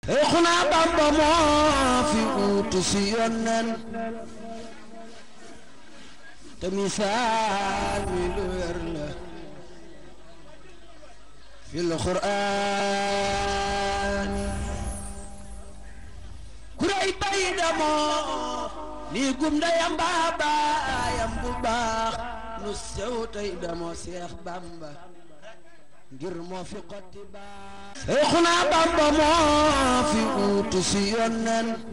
Seexuna Bamba moo fi uutu si Yonent te misaal mi lu wér la fil Qur'aan kuray bay damoo ni gum ndeyam baayam bu baax nu sew tey damoo Seex Bamba ngir moo fi xotti baax Seexuna Bamba moo fi uutu si Yonent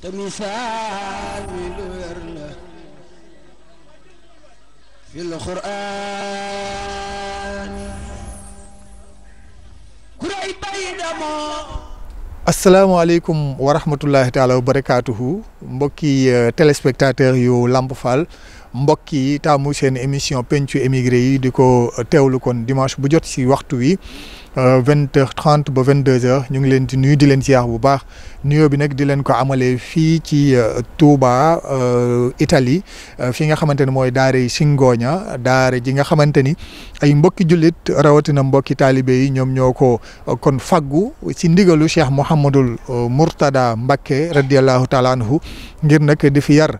te misaal mi lu wér la fil Qur'aan kuray bay damoo. asalaamaaleykum wa rahmatullahi taala wa barakaatuhu mbokki téléspectateur yu Lamp Fall mbokki taamu seen émission pencu émigré yi di ko teewlu kon dimanche bu jot si waxtu wi 20h30 ba 22h ñu ngi leen di nuyu di leen ziar bu baax nuyoo bi nag di leen ko amalee fii ci Touba Italie fi nga xamante ne mooy daare Singoña daare ji nga xamante ni ay mbokki jullit rawatina mbokki taalibe yi ñoom ñoo ko kon faggu ci ndigalu Cheikh Mouhamadul Mourtada Mbacké radiallahu taala anhu ngir nag di fi yar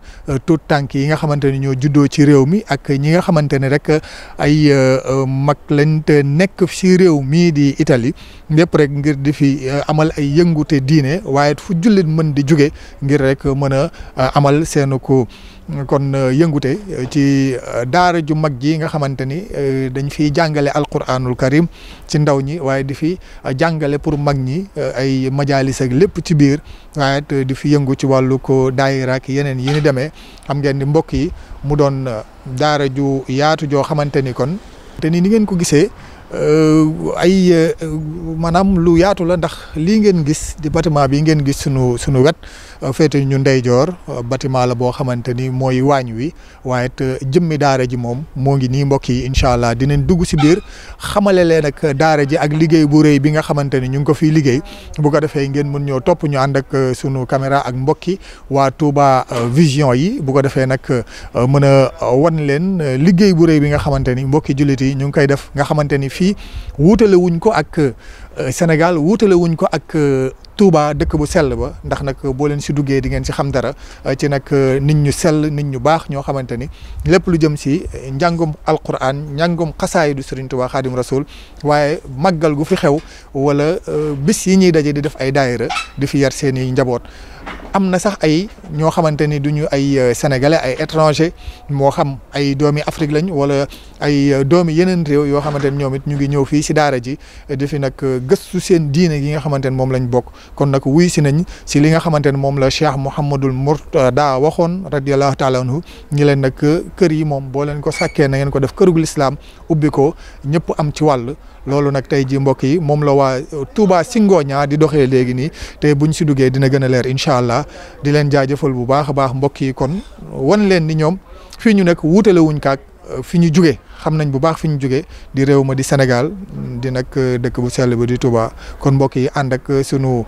tuut tànk yi nga xamante ni ñoo juddoo ci réew mi ak ñi nga xamante ne rek ay mag lañ te nekk ci réew mii di Italie lépp rek ngir di fi amal ay yëngute diine waaye fu jullit mën di jóge ngir rek mën a amal seen ko kon yëngute ci daara ju mag ji nga xamante ni dañ fiy jàngale alquranul karim ci ndaw ñi waaye di fi jàngale pour mag ñi ay majalis ak lépp ci biir waaye di fi yëngu ci wàllu ko daayira ak yeneen yi ni demee xam ngeen ni mbokk yi mu doon daara ju yaatu joo xamante ni kon te ni ngeen ko gisee ay maanaam lu yaatu la ndax lii ngeen gis di bâtiment bi ngeen gis sunu wet féete ñu ndeyjoor bâtiment la boo xamante ni mooy waañ wi waaye jëmmi daara ji moom moo ngi nii mbokk yi incha allah dinañ dugg si biir xamale leen ak daara ji ak liggéey bu rëy bi nga xamante ni ñu ngi ko fiy liggéey bu ko defee ngeen mën ñoo topp ñu ànd ak sunu caméra ak mbokki waa Touba Vision yi bu ko defee nag mën a wan leen liggéey bu rëy bi nga xamante ni mbokki jullit yi ñu ngi koy def nga xamante ni fii wuutale wuñ ko ak Sénégal wuutale wuñ ko ak Touba dëkk bu sell ba ndax nag boo leen si duggee di ngeen si xam dara ci nag nit ñu sell nit ñu baax ñoo xamante ni lépp lu jëm si njàngum alquran njàngum xasaayidu Serigne Touba Xaadim Rasul waaye màggal gu fi xew wala bis yi ñuy daje di def ay daayira di fi yar seen i njaboot. am na sax ay ñoo xamante ni du ñu ay sénégalais ay étranger moo xam ay doomi Afrique lañ wala ay doomi yeneen réew yoo xamante ni ñoom it ñu ngi ñëw fii si daara ji di fi nag gëstu seen diine gi nga xamante ni moom lañ bokk kon nag wuy si nañ si li nga xamante ni moom la Cheikh Mouhamadul Mourtada waxoon radiallahu taala anhu ñi leen nag kër yi moom boo leen ko sàkkee na ngeen ko def kërugul islam ubbi ko ñëpp am ci wàll loolu nag tey ji mbokk yi moom la waa Touba Singoña di doxee léegi nii te buñ si duggee dina gën a leer incha allah di leen jaajëfal bu baax a baax mbokk yi kon wan leen ni ñoom fii ñu nekk wuutale wuñ kaak fi ñu jugee xam nañ bu baax fi ñu jugee di réew ma di Sénégal di nag dëkk bu sell ba di Touba kon mbokk yi ànd ak sunu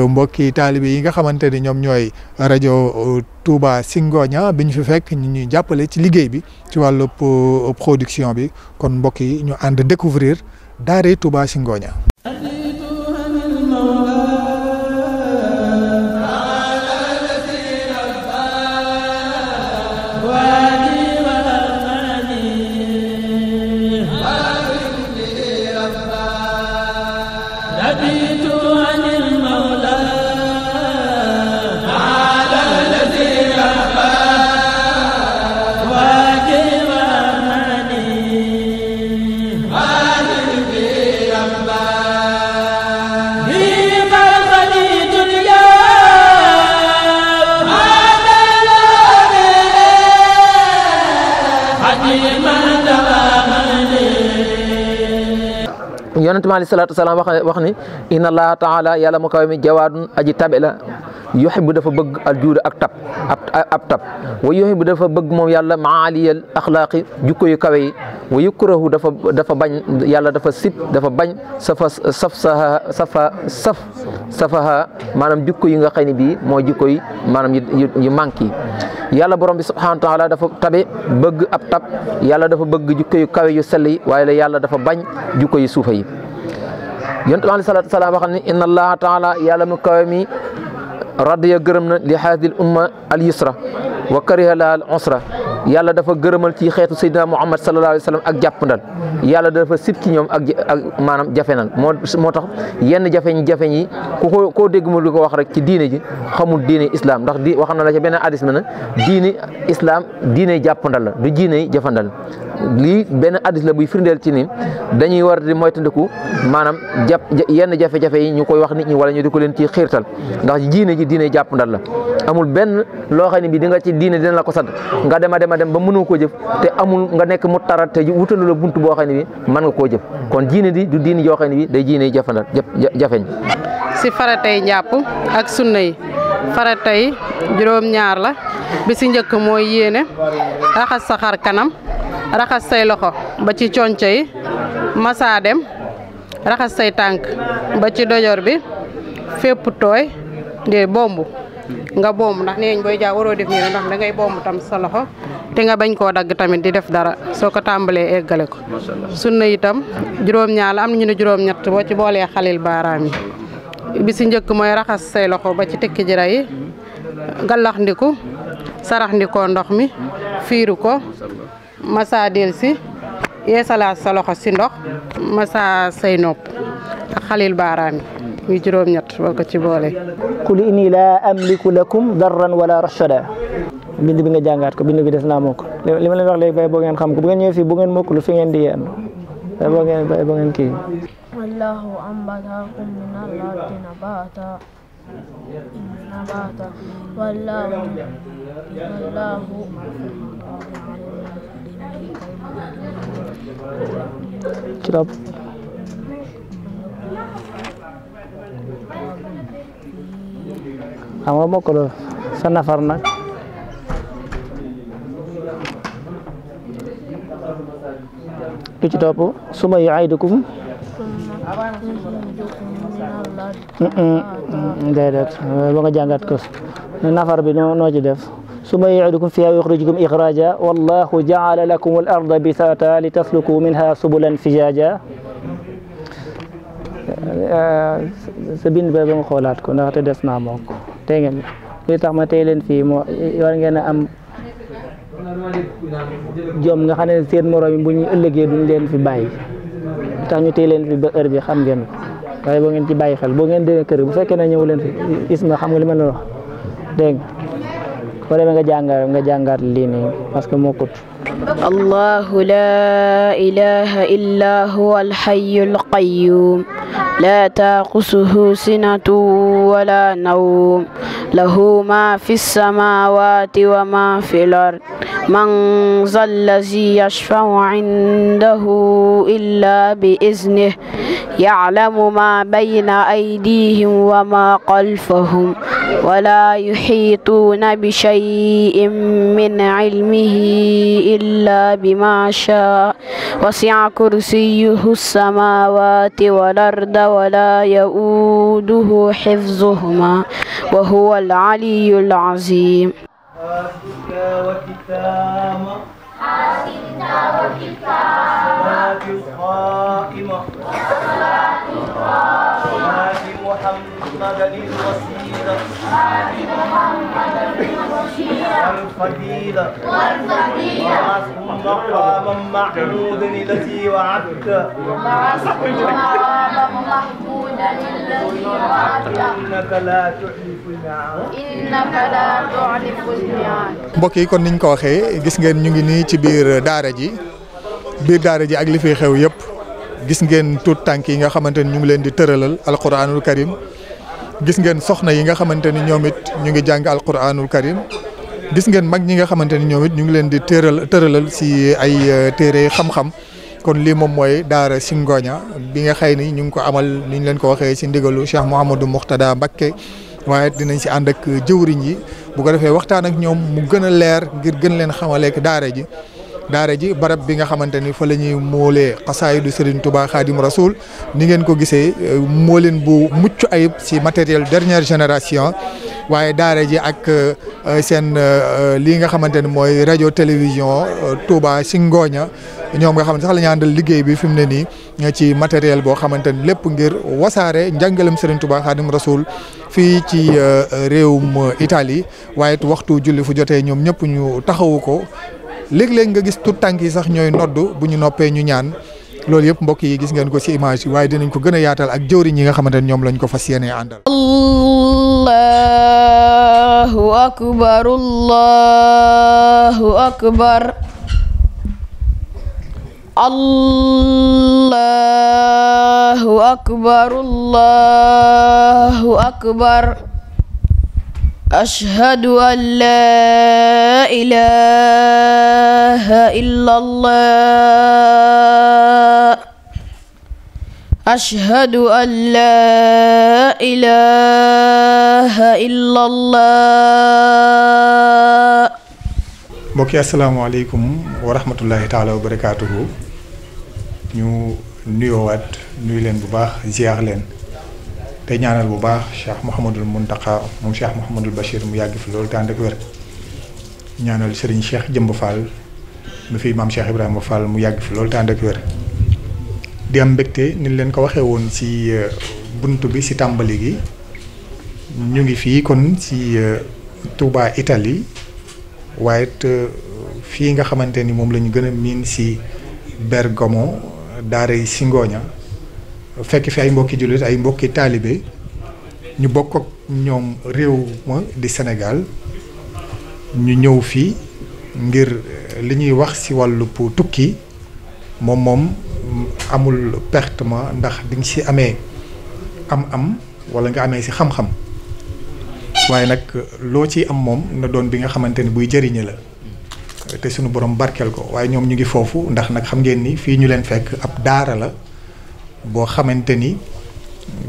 mbokki taalibe yi nga xamante ni ñoom ñooy rajo Touba Singoña bi ñu fi fekk ñu ñuy jàppale ci liggéey bi ci wàllu production bi kon mbokk yi ñu ànd découvrir daare Touba Singoña. yonent bi alayhi salaatu wasalaam wax ni inna allaha taala yàlla mu kaw mi jawaadun aji tabe la yuhibbu dafa bëgg al juuda ak tab ab tab wa yuhibbu dafa bëgg moom yàlla maaliyal axlaaqi jukko yu kawe yi wa yukrahu dafa bañ yàlla dafa sib dafa bañ safaha maanaam jukko yi nga xëy ni bii mooy jukko yi maanaam yu manque yi yàlla borom bi subhanahu wa taala dafa tabe bëgg ab tab yàlla dafa bëgg jukko yu kawe yu sell yi waaye la yàlla dafa bañ jukko yu suufa yi yonent bi alayhi salaatu salaam waxal ni inna allaha taala yàlla mu kawe mi radiya gërëm na li haadil umma al yusra wa kariha laha al usra yàlla dafa gërëmal ci xeetu Seydina Muhammad sallallahu alayhi wa sallam ak jàppandal yàlla dafa sib ci ñoom ak maanaam jafenal moo tax yenn jafeñ yi koo dégg mu di ko wax rek ci diine ji xamul diine islam ndax wax na la ci benn hadis na diine islam diine jàppandal la du diine jafandal lii benn hadis la buy firndeel ci ni dañuy war di moytandiku maanaam yenn jafe-jafe yi ñu koy wax nit ñi wala ñu di ko leen ci xiirtal ndax diine ji diine jàppandal la amul benn loo xam ne bi di nga ci diine dina la ko sant nga dem ba mënoo koo jëf te amul nga nekk mu tarat te wutalu la buntu boo xam ne bi mën nga koo jëf kon diine di du diine yoo xam ne bi day diine jafandal jafeñ si faratay njàpp ak sunna yi faratay juróom-ñaar la bi si njëkk mooy yéene raxas sa xar kanam raxas say loxo ba ci conco yi masa dem raxas say tànk ba ci dojor bi fépp tooy de bombu nga bomb ndax nee nañ booy jaa waroo def nii ndax da ngay bomb tam sa loxo te nga bañ koo dagg tamit di def dara soo ko tàmbalee eggale ko sunna itam juróom-ñaar la am nañu ne juróom-ñett boo ci boolee xalil baaraam yi bi si njëkk mooy raxas say loxo ba ci tekki jira yi gallax ndiku sarax ndikoo ndox mi fiiru ko masa del si yeesalaat sa loxo si ndox masa say nopp ak xalil baaraam yi muy juróom-ñett boo ko ci boole. qul inni laa amliku lakum darran wala rashada bind bi nga jàngaat ko bind bi des naa mokk li ma leen wax léegi bay boo ngeen xam ko bu ngeen ñëwee fii bu ngeen mokkul fi ngeen di yenn bay boo ngeen kii. wallahu ambatakum min al-ardi nabata wallahu ci topp xam nga mokkaloo sa nafar nag lu ci topp suma yu'idukum déedéet ba nga jàngat ko nafar bi noo ci def suma yu'idukum fiha yukhrijukum ikhraja wallahu ja'ala lakum al-arda bisata litasluku minha subulan fijaja sa bind ba nga xoolaat ko ndaxte des naa moo ko tey ngeen li tax ma tey leen fii moo war ngeen a am jom nga xam ne seen morom yi bu ñu ëllëgee duñ leen fi bàyyi li tax ñu tey leen fi ba heure bi xam ngeen ko waaye boo ngeen ci bàyyi xel boo ngeen demee kër bu fekkee ne ñëw leen fi is nga xam nga li ma la wax dégg nga boo demee nga jàngaat lii nii parce que moo kut الله لا إله إلا هو الحي القيوم لا تأخذه سنة ولا نوم له ما في السماوات وما في الأرض من ذا الذي يشفع عنده إلا بإذنه يعلم ما بين أيديهم وما خلفهم ولا يحيطون بشيء من علمه إلا بما شاء وسع كرسيه السماوات والأرض ولا يؤوده حفظهما وهو العلي العظيم والفضيلة مقاما محمودا الذي وعدته إنك لا تخلف الميعاد mbokk yi kon niñ ko waxee gis ngeen ñu ngi nii ci biir daara ji ak li fi xew yëpp gis ngeen tuut tànk yi nga xamante ni ñu ngi leen di tëralal alquranul karim gis ngeen soxna yi nga xamante ni ñoom it ñu ngi jàng alquranul karim gis ngeen mag ñi nga xamante ni ñoom it ñu ngi leen di tëralal si ay téere xam-xam kon lii moom mooy daara Zingonia bi nga xëy ni ñu ngi ko amal ni ñu leen ko waxee si ndigalu Cheikh Mouhamadou Mourtada Mbacké waaye dinañ si ànd ak jëwriñ yi bu ko defee waxtaan ak ñoom mu gën a leer ngir gën leen xamaleek daara ji barab bi nga xamante ni fa la ñuy moolee xasaayidu Serigne Touba Khadim Rasoul ni ngeen ko gisee mooleen bu mucc ayib si matériel dernière génération waaye daara ji ak seen lii nga xamante ni mooy rajo télévision Touba si Ngooña ñoom nga xamante sax la ñu àndal liggéey bi fi mu ne nii ci matériel boo xamante ni lépp ngir wasaare njàngalem Serigne Touba Khadim Rasoul fii ci réewum Italie waaye it waxtu julli fu jotee ñoom ñëpp ñu taxawu ko léeg-léeg nga gis tout tànk yi sax ñooy nodd bu ñu noppee ñu ñaan loolu yëpp mbokk yi gis ngeen ko ci image yi waaye dinañ ko gën a yaatal ak jëwriñ yi nga xamante ne ñoom lañ ko fas yéenee àndal. Allahu akbar Allahu akbar Allahu akbar Allahu akbar ashhadu an la ilaha illallah ashhadu an la ilaha illallah. mbokk yi asalaamaaleykum wa rahmatullahi taala wa barakaatuhu. ñu nuyoowaat nuyu leen bu baax ziar leen te ñaanal bu baax Cheikh Mouhamadul Mountakha moom Cheikh Mouhamadul Bachir mu yàgg fi loolu te ànd ak wér ñaanal Serigne Cheikh Jëmb Fall mu fi maam Cheikh Ibrahima Fall mu yàgg fi loolu te ànd ak wér di am mbégte ni leen ko waxee woon ci bunt bi ci tàmbali gi ñu ngi fii kon ci Touba Italie waaye it fii nga xamante ni moom la ñu gën a miin ci Bergamo daaray si Ngooña fekk fi ay mbokki jullit ay mbokki taalibe ñu bokk ak ñoom réew ma di Sénégal ñu ñëw fii ngir li ñuy wax ci wàllu tukki moom amul pertement ndax di nga ci amee am walla nga amee ci xam-xam waaye nag loo ci am moom na doon bi nga xamante ni buy jëriñe la te suñu borom barkeel ko waaye ñoom ñu ngi foofu ndax nag xam ngeen ni fii ñu leen fekk ab daara la boo xamante ni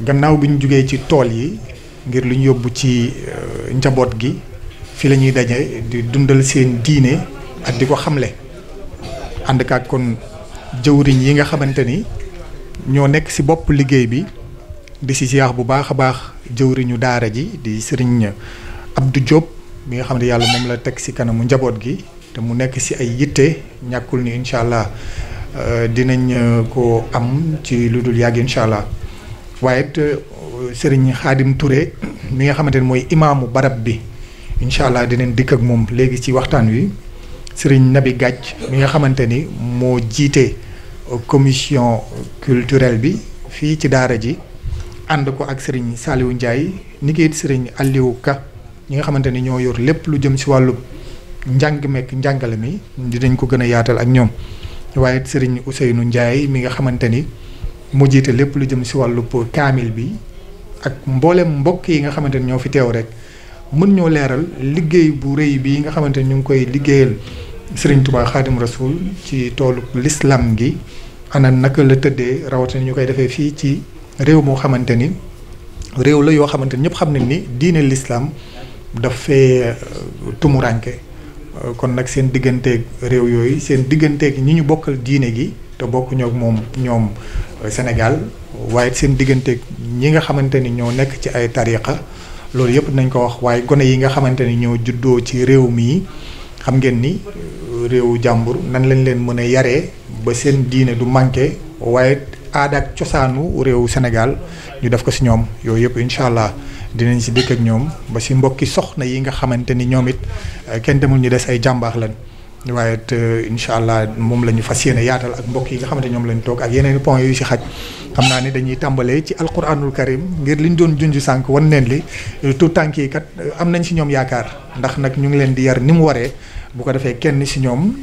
gannaaw bi ñu jugee ci tool yi ngir lu ñu yóbbu ci njaboot gi fii la ñuy daje di dundal seen diine ak di ko xamle ànd ak kon jëwriñ yi nga xamante ni ñoo nekk ci bopp liggéey bi di ci ziar bu baax a baax jëwriñu daara ji di Serigne Abdou Diop mi nga xam ne yàlla moom la teg ci kanamu njaboot gi te mu nekk ci ay yitte ñàkkul ni incha allah dinañ ko am ci lu dul yàgg incha allah waaye it Serigne Khadim Touré mi nga xamante ni mooy imaamu barab bi incha allah dinañ dikk ak moom léegi ci waxtaan wi Serigne Nabi Gàcc mi nga xamante ni moo jiite commission culturelle bi fii ci daara ji ànd ko ak Serigne Saliou Ndiaye ni ki it Serigne Aliou Ka ñi nga xamante ni ñoo yor lépp lu jëm ci wàllu njàng mekk njàngale mi dinañ ko gën a yaatal ak ñoom waaye Serigne Ousseynou Ndiaye mi nga xamante ni mu jiite lépp lu jëm ci wàllu kaamil bi ak mboolem mbokk yi nga xamante ni ñoo fi teew rek mën ñoo leeral liggéey bu rëy bi nga xamante ni ñu ngi koy liggéeyal Serigne Touba Khadim Rasoul ci toolu l'islam gi ana naka la tëddee rawatina ñu koy defee fii ci réew moo xamante ni réew la yoo xamante ni ñëpp xam nañ ni diine l'islam daf fee tumuranke kon nag seen digganteeg réew yooyu seen digganteeg ñi ñu bokkal diine gi te bokk ñoog ñoom Sénégal waaye seen digganteeg ñi nga xamante ni ñoo nekk ci ay tariqa loolu yëpp dinañ ko wax waaye gone yi nga xamante ni ñoo juddoo ci réew mii xam ngeen ni réewu jàmbur nan lañ leen mën a yaree ba seen diine du manqué waaye aada ak cosaanu réewu Sénégal ñu def ko ci ñoom yooyu yëpp incha allah dinañ ci dëkk ak ñoom ba ci mbokki soxna yi nga xamante ni ñoom it kenn demul ñu des ay jàmbaax lañ waaye it incha allah moom la ñu fas yéene yaatal ak mbokk yi nga xamante ñoom lañ toog ak yeneen point yu ci xaj xam naa ni dañuy tàmbalee ci alquranul karim ngir liñ doon junj sànq wan leen li tout tànk yi kat am nañ ci ñoom yaakaar ndax nag ñu ngi leen di yar ni mu waree bu ko defee kenn ci ñoom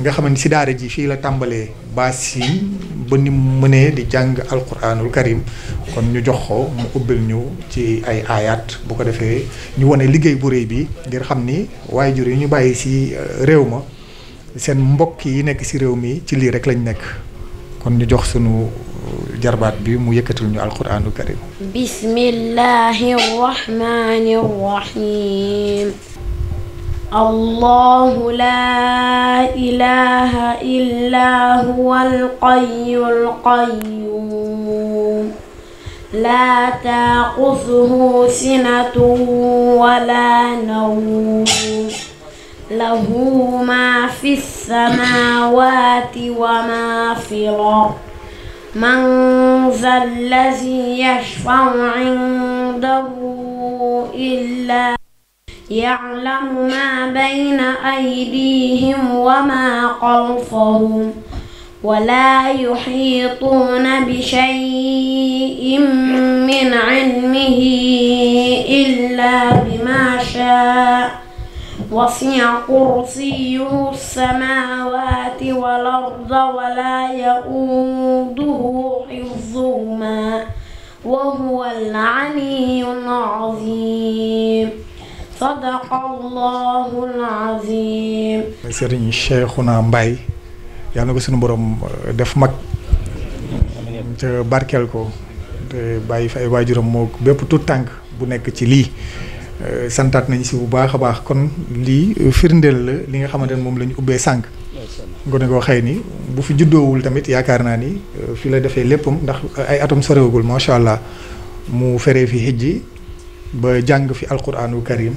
nga xamante ci daara ji fii la tàmbalee baasin ba ni mu mënee di jàng alquranul karim kon ñu jox ko mu ubbil ñu ci ay ayat bu ko defee ñu wane liggéey bu rëy bi ngir xam ni waajur yi ñu bàyyi ci réew ma seen mbokk yi nekk ci réew mi ci lii rek lañ nekk kon ñu jox sunu jarbaat bi mu yëkkatul ñu alquranul karim bismillahi rahmani rahim الله لا إله إلا هو الحي القيوم لا تأخذه سنة ولا نوم له ما في السماوات وما في الأرض من ذا الذي يشفع عنده إلا يعلم ما بين أيديهم وما خلفهم ولا يحيطون بشيء من علمه إلا بما شاء وسع كرسيه السماوات والأرض ولا يؤوده حفظهما وهو العلي العظيم صدق الله العظيم. Serigne Cheikhouna Mbaye yal na ko sunu borom def mag te barkeel ko te bàyyi fa ay waajuram moo bépp tout tànk bu nekk ci lii santaat nañ si bu baax a baax kon lii firndeel la li nga xamante ne moom la ñu ubbee sànq. ngone koo xëy ni bu fi juddoowul tamit yaakaar naa ni fi la defee léppam ndax ay atom sorewagul macha allah mu feree fi hijji ba jàng fi alquraanul karim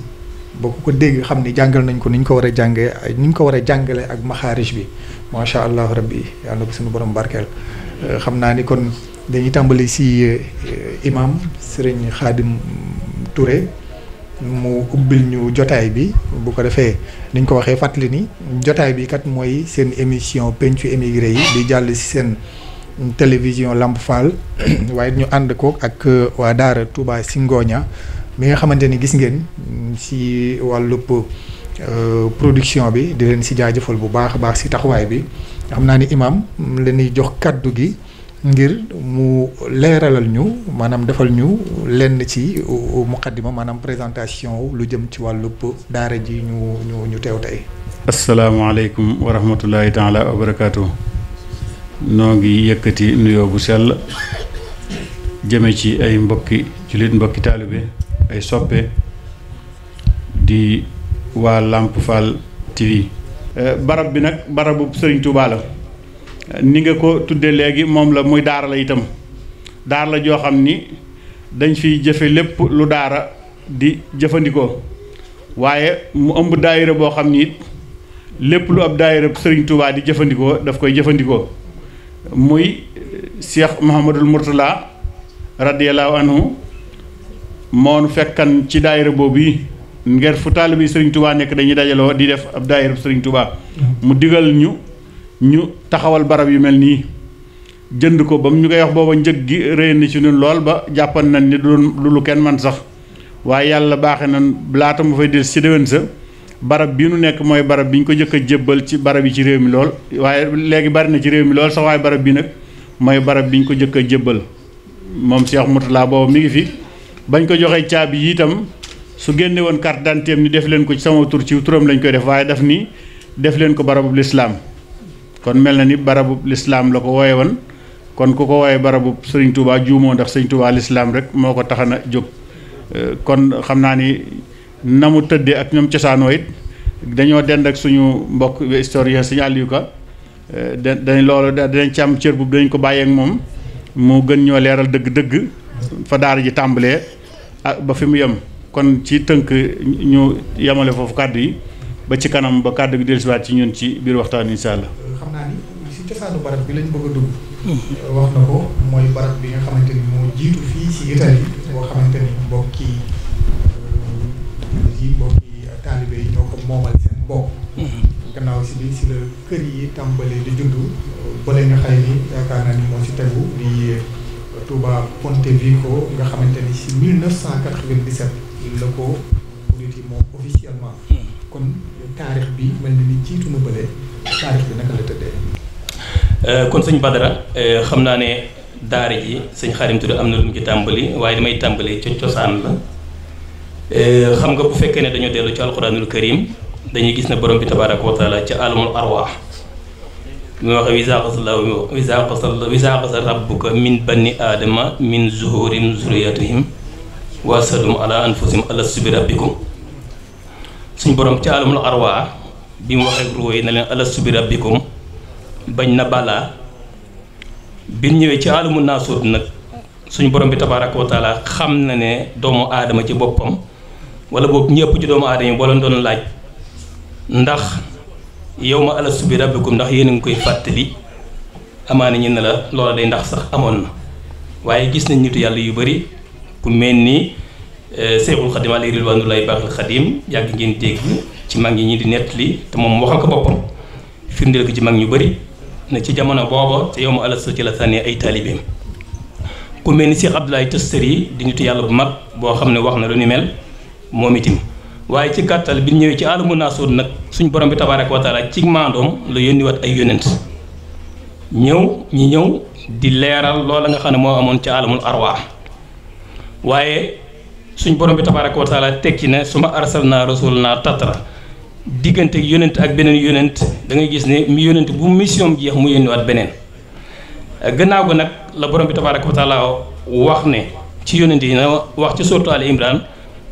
ba ku ko dégg xam ni jàngal nañ ko ni ñu ko war a jàngee ni ñu ko war a jàngale ak maxaarij bi macha allah rabbi yàlla na ko suñu borom barkeel. xam naa ni kon dañuy tàmbali si imam Serigne Khadim Touré mu ubbil ñu jotaay bi bu ko defee niñ ko waxee fàttali ni jotaay bi kat mooy seen émission pencu émigré yi di jàll si seen télévision Lamp Fall waaye ñu ànd ko ak waa Daara Touba si Ngooña mi nga xamante ni gis ngeen si wàllub production bi di leen si jaajëfal bu baax a baax si taxawaay bi xam naa ni imam leen di jox kaddu gi ngir mu leeralal ñu maanaam defal ñu lenn ci muqaddima maanaam présentation lu jëm ci wàllub daara ji ñu teew tey. asalaamaaleykum wa rahmatullahi taala wa barakaatu. noo ngi yëkkati nuyoo bu sell jëme ci ay mbokki jullit mbokki taalibe ay soppe di waa Lamp Fall TV. barab bi nag barabu Sëriñ Tuubaa la ni nga ko tuddee léegi moom la muy daara la itam daara la joo xam ni dañ fiy jëfe lépp lu daara di jëfandikoo waaye mu ëmb daayira boo xam ni it lépp lu ab daayira Sëriñ Tuubaa di jëfandikoo daf koy jëfandikoo muy Cheikh Mouhamadul Mourtala radiyallahu anhu moonu fekkan ci daayira boobu yi ngir fu taalibe Sëriñ Tuubaa nekk dañuy dajaloo di def ab daayira Sëriñ Tuubaa mu digal ñu taxawal barab yu mel nii jënd ko ba mu ñu koy wax booba njëg gi rëy na ci ñun lool ba jàppan nañ ni du lu kenn man sax waaye yàlla baaxe na laata mu fay des ci déwén sa barab bii nu nekk mooy barab bi ñu ko jëkk a jébbal ci barab yi ci réew mi lool waaye léegi bari na ci réew mi lool sax waaye barab bi nag mooy barab bi ñu ko jëkk a jébbal moom Cheikh Mourtala booba mi ngi fi bañ ko joxee caabi yi itam su génne woon carte d'identité ni def leen ko ci sama tur ci turam lañ koy def waaye daf ni def leen ko barabub lislaam kon mel na ni barabub lislaam la ko wooye woon kon ku ko wooye barabub Sëriñ Tuubaa juumoo ndax Sëriñ Tuubaa lislaam rek moo ko taxana jóg kon xam naa ni na mu tëddee ak ñoom cosaanoo it dañoo dend ak suñu mbokk historien Sëriñ Aliou Ka dañ loolu dinañ ci am cër bu dañ ko bàyyeek moom mu gën ñoo leeral dëgg-dëgg fa daara ji tàmbalee ak ba fi mu yem kon ci tënk ñu yemale foofu kàddu yi ba ci kanam ba kàddu gi dellusiwaat ci ñun ci biir waxtaan insha Allah. xam naa ni si cosaanu barab bi lañ bëgg a dugg. wax na ko mooy barab bi nga xamante ni moo jiitu fii si Italie boo xamante ni mbokki taalibe yi ñoo ko moomal seen bopp. gannaaw si bi si la kër yi tàmbalee di juddu bële nga xëy ni yaakaar naa ni moo si tegu di Touba Pontevico nga xamante ni si 1997 la ko murit yi moom officiellement. kon taarix bi mel ni jiitu na bële taarix bi naka la tëddee. kon sëñ Badara xam naa ne daara ji sëñ Khadim Touré am na lu mu ci tàmbali waaye damay tàmbali ci cosaan la xam nga bu fekkee ne dañoo dellu ci alquranul karim dañuy gis ne borom bi tabaraka wa taala ci alamul arwaax mi wax wisaa qasa rabbuka min banni aadama min zuhurim zuriyatihim wa sadum ala anfusihim alastu bi rabbikum suñ borom ci alamul arwaax bi mu waxee ruuy na leen alastu bi rabbikum bañ na balaa bi ñëwee ci alamu naasuut nag suñu borom bi tabaaraka wa taala xam na ne doomu aadama ci boppam wala boog ñëpp ci doomu aadama yi boo leen doon laaj ndax yow ma alastu bi rabbikum ndax yéen a ngi koy fàttali amaana ñu ne la loola day ndax sax amoon na waaye gis nañ nitu yàlla yu bëri ku mel ni Seexul Xadim alayhi ridwaanullaahi baaxil Xadim yàgg ngeen dégg ci mag ñi di nettali te moom waxal ko boppam firndeel ko ci mag ñu bëri na ci jamono booba te yow ma alastu ci la sànnee ay taalibeem ku mel ni Cheikh Abdoulaye Tustari di nitu yàlla bu mag boo xam ne wax na lu ni mel moom itam waaye ci gàttal bi ñëwee ci alamu naasuut nag suñ borom bi tabaaraka wa taala ci maandoom la yónniwaat ay yónent ñëw di leeral loola nga xam ne moo amoon ci alamul arwaax waaye suñ borom bi tabaaraka wa taala tekki ne su ma arsalnaa rasulanaa tatra diggante yónent ak beneen yónent da ngay gis ne mi yónent bu mission jeex mu yónniwaat beneen gannaaw ko nag la borom bi tabaaraka wa taala wax ne ci yónent yi na wax ci suuratu Al Imran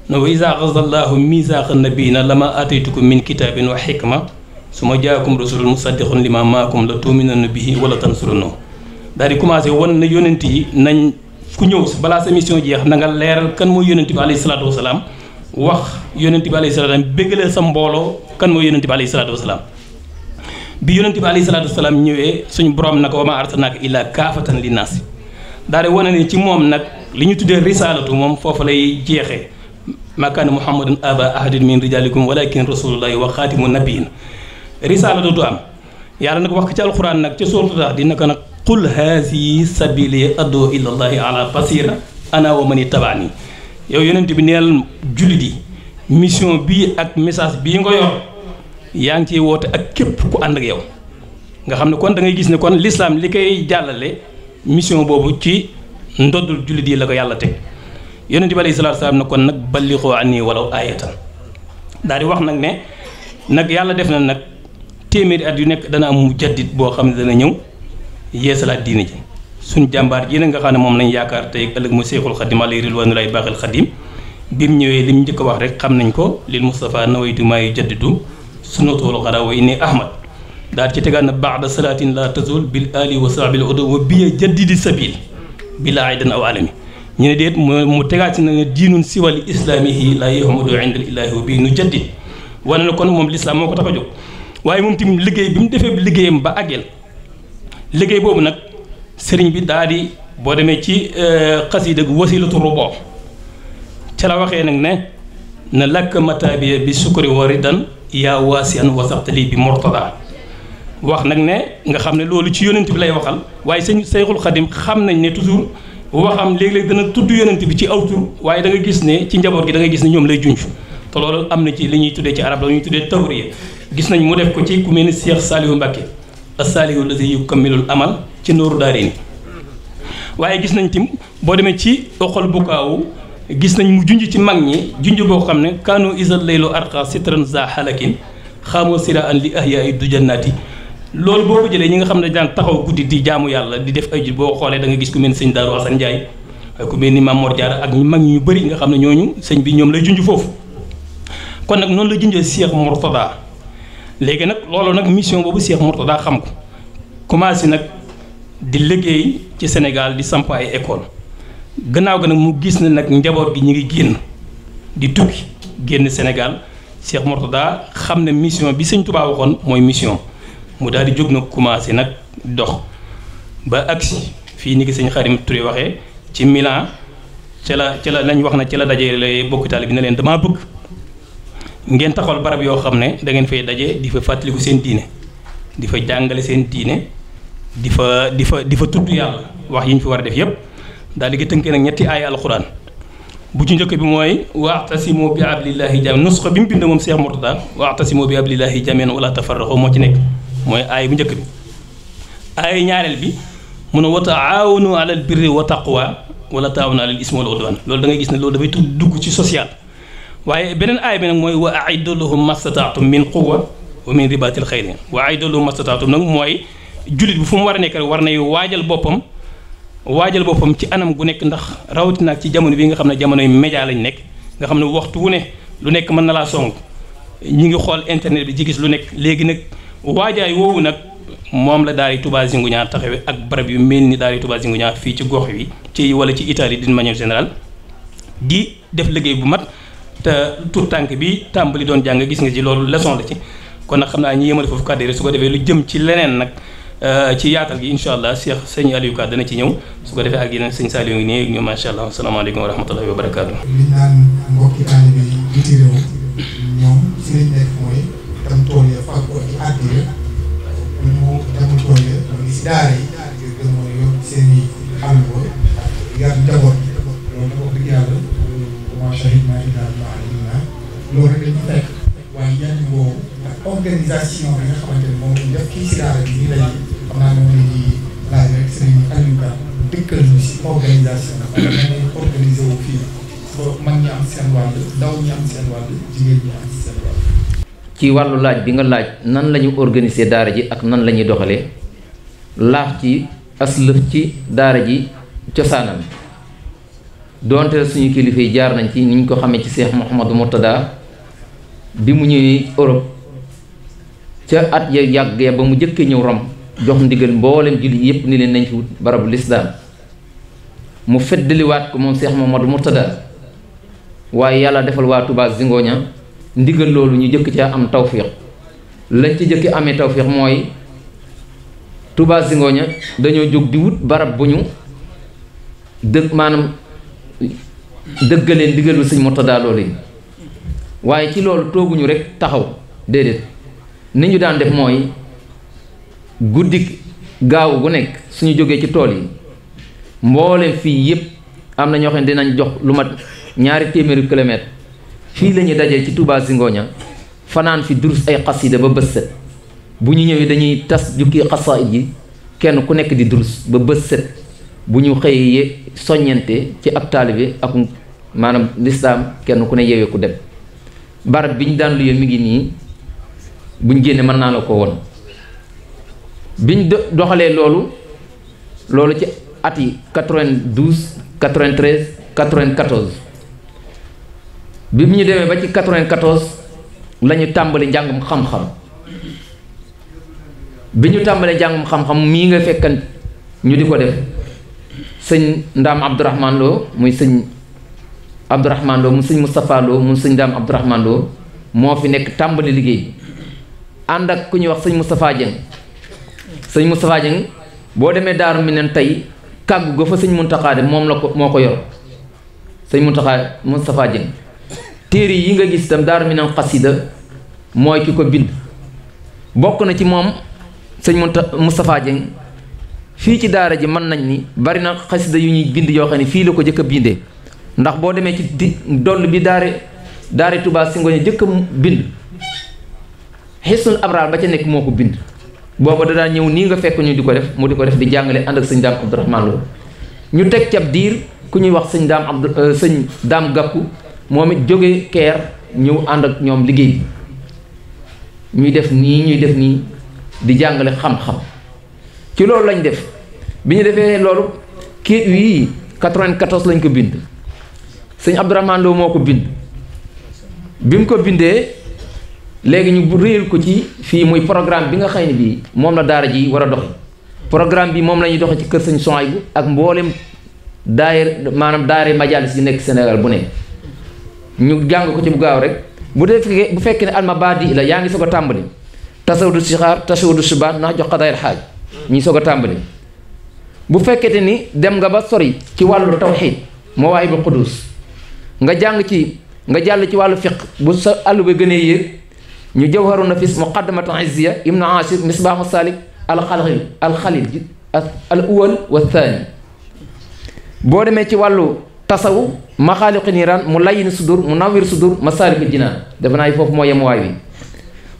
na wa izaa axaza llaahu miisaaqa nabiyyiina lamaa aataytukum min kitaabin wa xikma summa jaakum rasulun musaddiqun limaa maakum la tu'minunna bihi wa la tansurunnahu daal di commencé wan na yónent yi nañ ku ñëw balaa sa mission jeex na nga leeral kan mooy yónent bi alayhi salaatu wasalaam wax yónent bi alayhi salaatu wasalaam béggaleel sa mbooloo kan mooy yónent bi alayhi salaatu wasalaam bi yónent bi alayhi salaatu wasalaam ñëwee suñu borom nag wa maa arsalnaaka illaa kaafatan linnaas daal di wane ne ci moom nag li ñu tuddee risaalatu moom foofu lay jeexee maa kaana muhammadun aba ahadin min rijaalikum walakin rasulullahi wa xaatimu nabiyyin risaalatu du am yàlla nag wax ko ci alxuraan nag ca suuratu Taha dina ko nag qul haasihi sabili ad'u ilallahi ala basira ana wa man ittabaani yow yonent bi neel jullit yi mission bii ak message bii nga yor yaa ngi ciy woote ak képp ku ànd ak yow nga xam ne kon da ngay gis ne kon l'islam li koy jàllale mission boobu ci ndoddul jullit yi la ko yàlla teg yonent bi alayhi salaatu salaam na kon nag balliqoo anni walaw aayatan daal di wax nag ne nag yàlla def na nag téeméeri at yu nekk dana am mujaddid boo xam ne dana ñëw yeesalaat diine ji suñ jàmbaar ji nga xam ne moom lañ yaakaar tey ëllëg mu Seexul Xadim alayhi ridwaanullaahi baaxil Xadim bi mu ñëwee li mu njëkk a wax rek xam nañ ko lil Mustafa nawaytu maa yujaddidu sunnatul xaraa wa inni ahmad daal ci tegaat na ba'da salaatin la tazul bil ali wa sahbil udu wa biya jaddidi sabil bila aydan aw alami ñu ne déet mu tegaat si na ne diinun siwal islaamihi la yahmudu inda illaahi wa bii nu jaddid wane na kon moom lislaam moo ko tax a jóg waaye moom tim liggéey bi mu defee liggéeyam ba àggeel liggéey boobu nag sëriñ bi daal di boo demee ci xasiida gu wasilatu rubo ca la waxee nag ne na lakk mataabiya bi sukkari wa ridan yaa waasiyan wasaxtali bi mortada wax nag ne nga xam ne loolu ci yonent bi lay waxal waaye sëñ Seexul Xadim xam nañ ne toujours waxam léeg-léeg dana tudd yonent bi ci aw tur waaye da nga gis ne ci njaboot gi da nga gis ne ñoom lay junj te loolu am na ci li ñuy tuddee ci arab la ñuy tuddee tawriya gis nañ mu def ko ci ku mel ni Cheikh Saliou Mbacké as-saalihu lazi yukammilul amal ci nooru daarayni waaye gis nañ tim boo demee ci oxol bukaawu gis nañ mu junj ci mag ñi junj boo xam ne kaanu isal laylu arqa sitran za halakin xaamoo sira an li ahyaai du jannaati loolu boo ko jëlee ñi nga xam ne daan taxaw guddi di jaamu yàlla di def ay boo xoolee da nga gis ku mel ni sëñ Daaru Asan Njaay ku mel ni Maam Mor Jaara ak mag ñu bëri nga xam ne ñooñu sëñ bi ñoom lay junj foofu kon nag noonu la junjee Cheikh Mourtada léegi nag loolu nag mission boobu Cheikh Mourtada xam ko commencé nag di liggéey ci Sénégal di samp ay école gannaaw ga nag mu gis ne nag njaboot gi ñu ngi génn di tukki génn Sénégal Cheikh Mourtada xam ne mission bi sëñ Tuubaa waxoon mooy mission mu daal di jóg nag commencé nag dox ba agsi fii ni ki sëñ Xarim Touré waxee ci Milan ca la lañ wax na ci la dajee lay bokk taalibe bi ne leen damaa bëgg ngeen taxawal barab yoo xam ne da ngeen fay daje di fa fàttaliku seen diine di fa jàngale seen diine di fa tudd yàlla wax yi ñu fi war a def yépp daal di ko tënkee nag ñetti aaya alxuraan bu ci njëkk bi mooy wa'tasimu bi hablillahi jamii'an nusxa bi mu bind moom Cheikh Mourtada wa'tasimu bi hablillahi jamii'an wala tafarraqu moo ci nekk mooy aaya bu njëkk bi aaya ñaareel bi mun a wa taawanu alal birri wa taqwa wala taawanu alal ismi wal udwan loolu da ngay gis ne loolu dafay dugg ci social waaye beneen aaya bi nag mooy wa a'iddu lahum mastata'tum min quwwa wa min ribatil xayri wa a'iddu lahum mastata'tum nag mooy jullit bi fu mu war a nekk rek war nay waajal boppam ci anam gu nekk ndax rawatina ci jamono bi nga xam ne jamonoy média lañ nekk nga xam ne waxtu wu ne lu nekk mën na laa song ñi ngi xool internet bi ci gis lu nekk léegi nag waajaay woowu nag moom la daari Touba Zinguña taxawe ak barab yu mel ni daari Touba Zinguña fii ci gox wi ci wala ci Italie d'une manière générale di def liggéey bu mat te tout tànk bi tàmbali doon jàng gis nga ci loolu leçon la ci kon nag xam naa ñi yemale foofu kàddu yi su ko defee lu jëm ci leneen nag ci yaatal gi incha allah Cheikh sëñ Aliou Ka dana ci ñëw su ko defee ak yeneen sëñ Saliou ngi nii ñu macha allah asalaamaaleykum wa rahmatullahi wa barakaatu. li naan mbokki taalibe yi biti réew ñoom si lañ nekk mooy dem tool ya fàgg ko ci àddiya bu ñu demul tool ya ñu ngi si daara yi ngir gën mooy yor seen i xàll ko yar njaboot loolu nag wax dëgg yàlla ma shahidna illa ma alimna loolu rek dañu fekk waaye yenn boobu ak organisation bi nga xamante ne moom lañ def kii si daara bi nii lay xam naa moom la ñuy laaj rek sëriñ Aliou Ka dëkkal ñu si organisation bi wala na ngay organisé wu fii ba mag ñi am seen wàll ndaw ñi am seen wàll jigéen ñi am seen wàll. ci wàllu laaj bi nga laaj nan la ñu organiser daara ji ak nan la ñuy doxalee laax ci aslëf ci daara ji cosaanam donte suñu kilifa yi jaar nañ ci ni ñu ko xamee ci Cheikh Mouhamadou Mourtada bi mu ñëwee Europe ca at ya yàggee ba mu jëkkee ñëw Rome jox ndigal mboolem julli yépp ni leen nañ fi wut barabu lislaam mu feddaliwaat ko moom Cheikh Mouhamadou Mourtada waaye yàlla defal waa Touba Zingoña ndigal loolu ñu jëkk ca am tawfiq lañ ci jëkki amee tawfiq mooy Touba Zingoña dañoo jóg di wut barab bu ñu maanaam dëggaleen ndigalu sëñ Mourtada loolu yi waaye ci loolu tooguñu rek taxaw déedéet ni ñu daan def mooy guddi gaaw gu nekk suñu jógee ci tool yi mboolem fii yépp am na ñoo xam ne dinañ jox lu mat 2 téeméeri kilomètre fii la ñuy dajee ci Touba Zingoña fanaan fi durus ay xasida ba bës set bu ñu ñëwee dañuy tas jukki xasaayid yi kenn ku nekk di durus ba bës set bu ñu xëyee soññente ci ab taalibe ak maanaam lislaam kenn ku ne yeewee ku dem barab bi ñu daan luyee mi ngi nii buñ génne mën naa la ko won biñ doxalee loolu ci at yi 92 93 94 bi ñu demee ba ci 94 la ñu tàmbali njàngum xam-xam bi ñu tàmbalee njàngum xam-xam mii nga fekkan ñu di ko def sëñ Ndaam Abdourahman Lo muy sëñ Abdourahman Lo mu sëñ Moustapha Lo mu sëñ Ndaam Abdourahman Lo moo fi nekk tàmbali liggéey bi ànd ak ku ñuy wax sëñ Moustapha Dieng sëñ Moustapha Dieng boo demee Daaru Minam tey kàggu ga fa sëñ Muntaxa de moom la ko moo ko yor sëñ Moustapha Dieng téere yi nga gis itam Daaru Minam xasida mooy ki ko bind bokk na ci moom sëñ Moustapha Dieng fii ci daara ji mën nañ ni bari na xasida yu ñuy bind yoo xam ne fii la ko jëkk a bindee ndax boo demee ci doll bi daare Touba Zingoña jëkk a bind Hisnul Abraar ba ca nekk moo ko bind booba da daan ñëw nii nga fekk ñu di ko def mu di ko def di jàngale ànd ak sëñ Daam Abdourahman Lo ñu teg cab diir ku ñuy wax sëñ Daam Gàkku moom it jóge Keer ñëw ànd ak ñoom liggéey bi ñuy def nii di jàngale xam-xam ci loolu lañ def bi ñu defee loolu kii wii 94 lañ ko bind sëñ Abdourahman Lo moo ko bind bi mu ko bindee léegi ñu réyal ko ci fii muy programme bi nga xëy ne bii moom la daara ji war a doxe programme bi moom la ñuy doxe ci kër sëñ Souhaïbou ak mboolem daayira majalis yi nekk Sénégal bu nekk ñu jàng ko ci bu gaaw rek bu fekkee ne almabadi la yaa ngi soog a tàmbali tasawudu sixaar tasawudu subaan ndax jox xadaayal xaaj ñi soog a tàmbali bu fekkete ni dem nga ba sori ci wàllu tawxiid mawaahibul quddus nga jàng ci nga jàll ci wàllu fiq bu sa àll ba gënee yéeg ñu jawharu nafis muqaddamatu izziya ibnu ashir misbaahu salik alxalil al awwal wa thani boo demee ci wàllu tasawu maxaaliqi niiraan mu layyin sudur mu nawwir sudur masaalikul jinaan defe naa foofu moo yem waay wi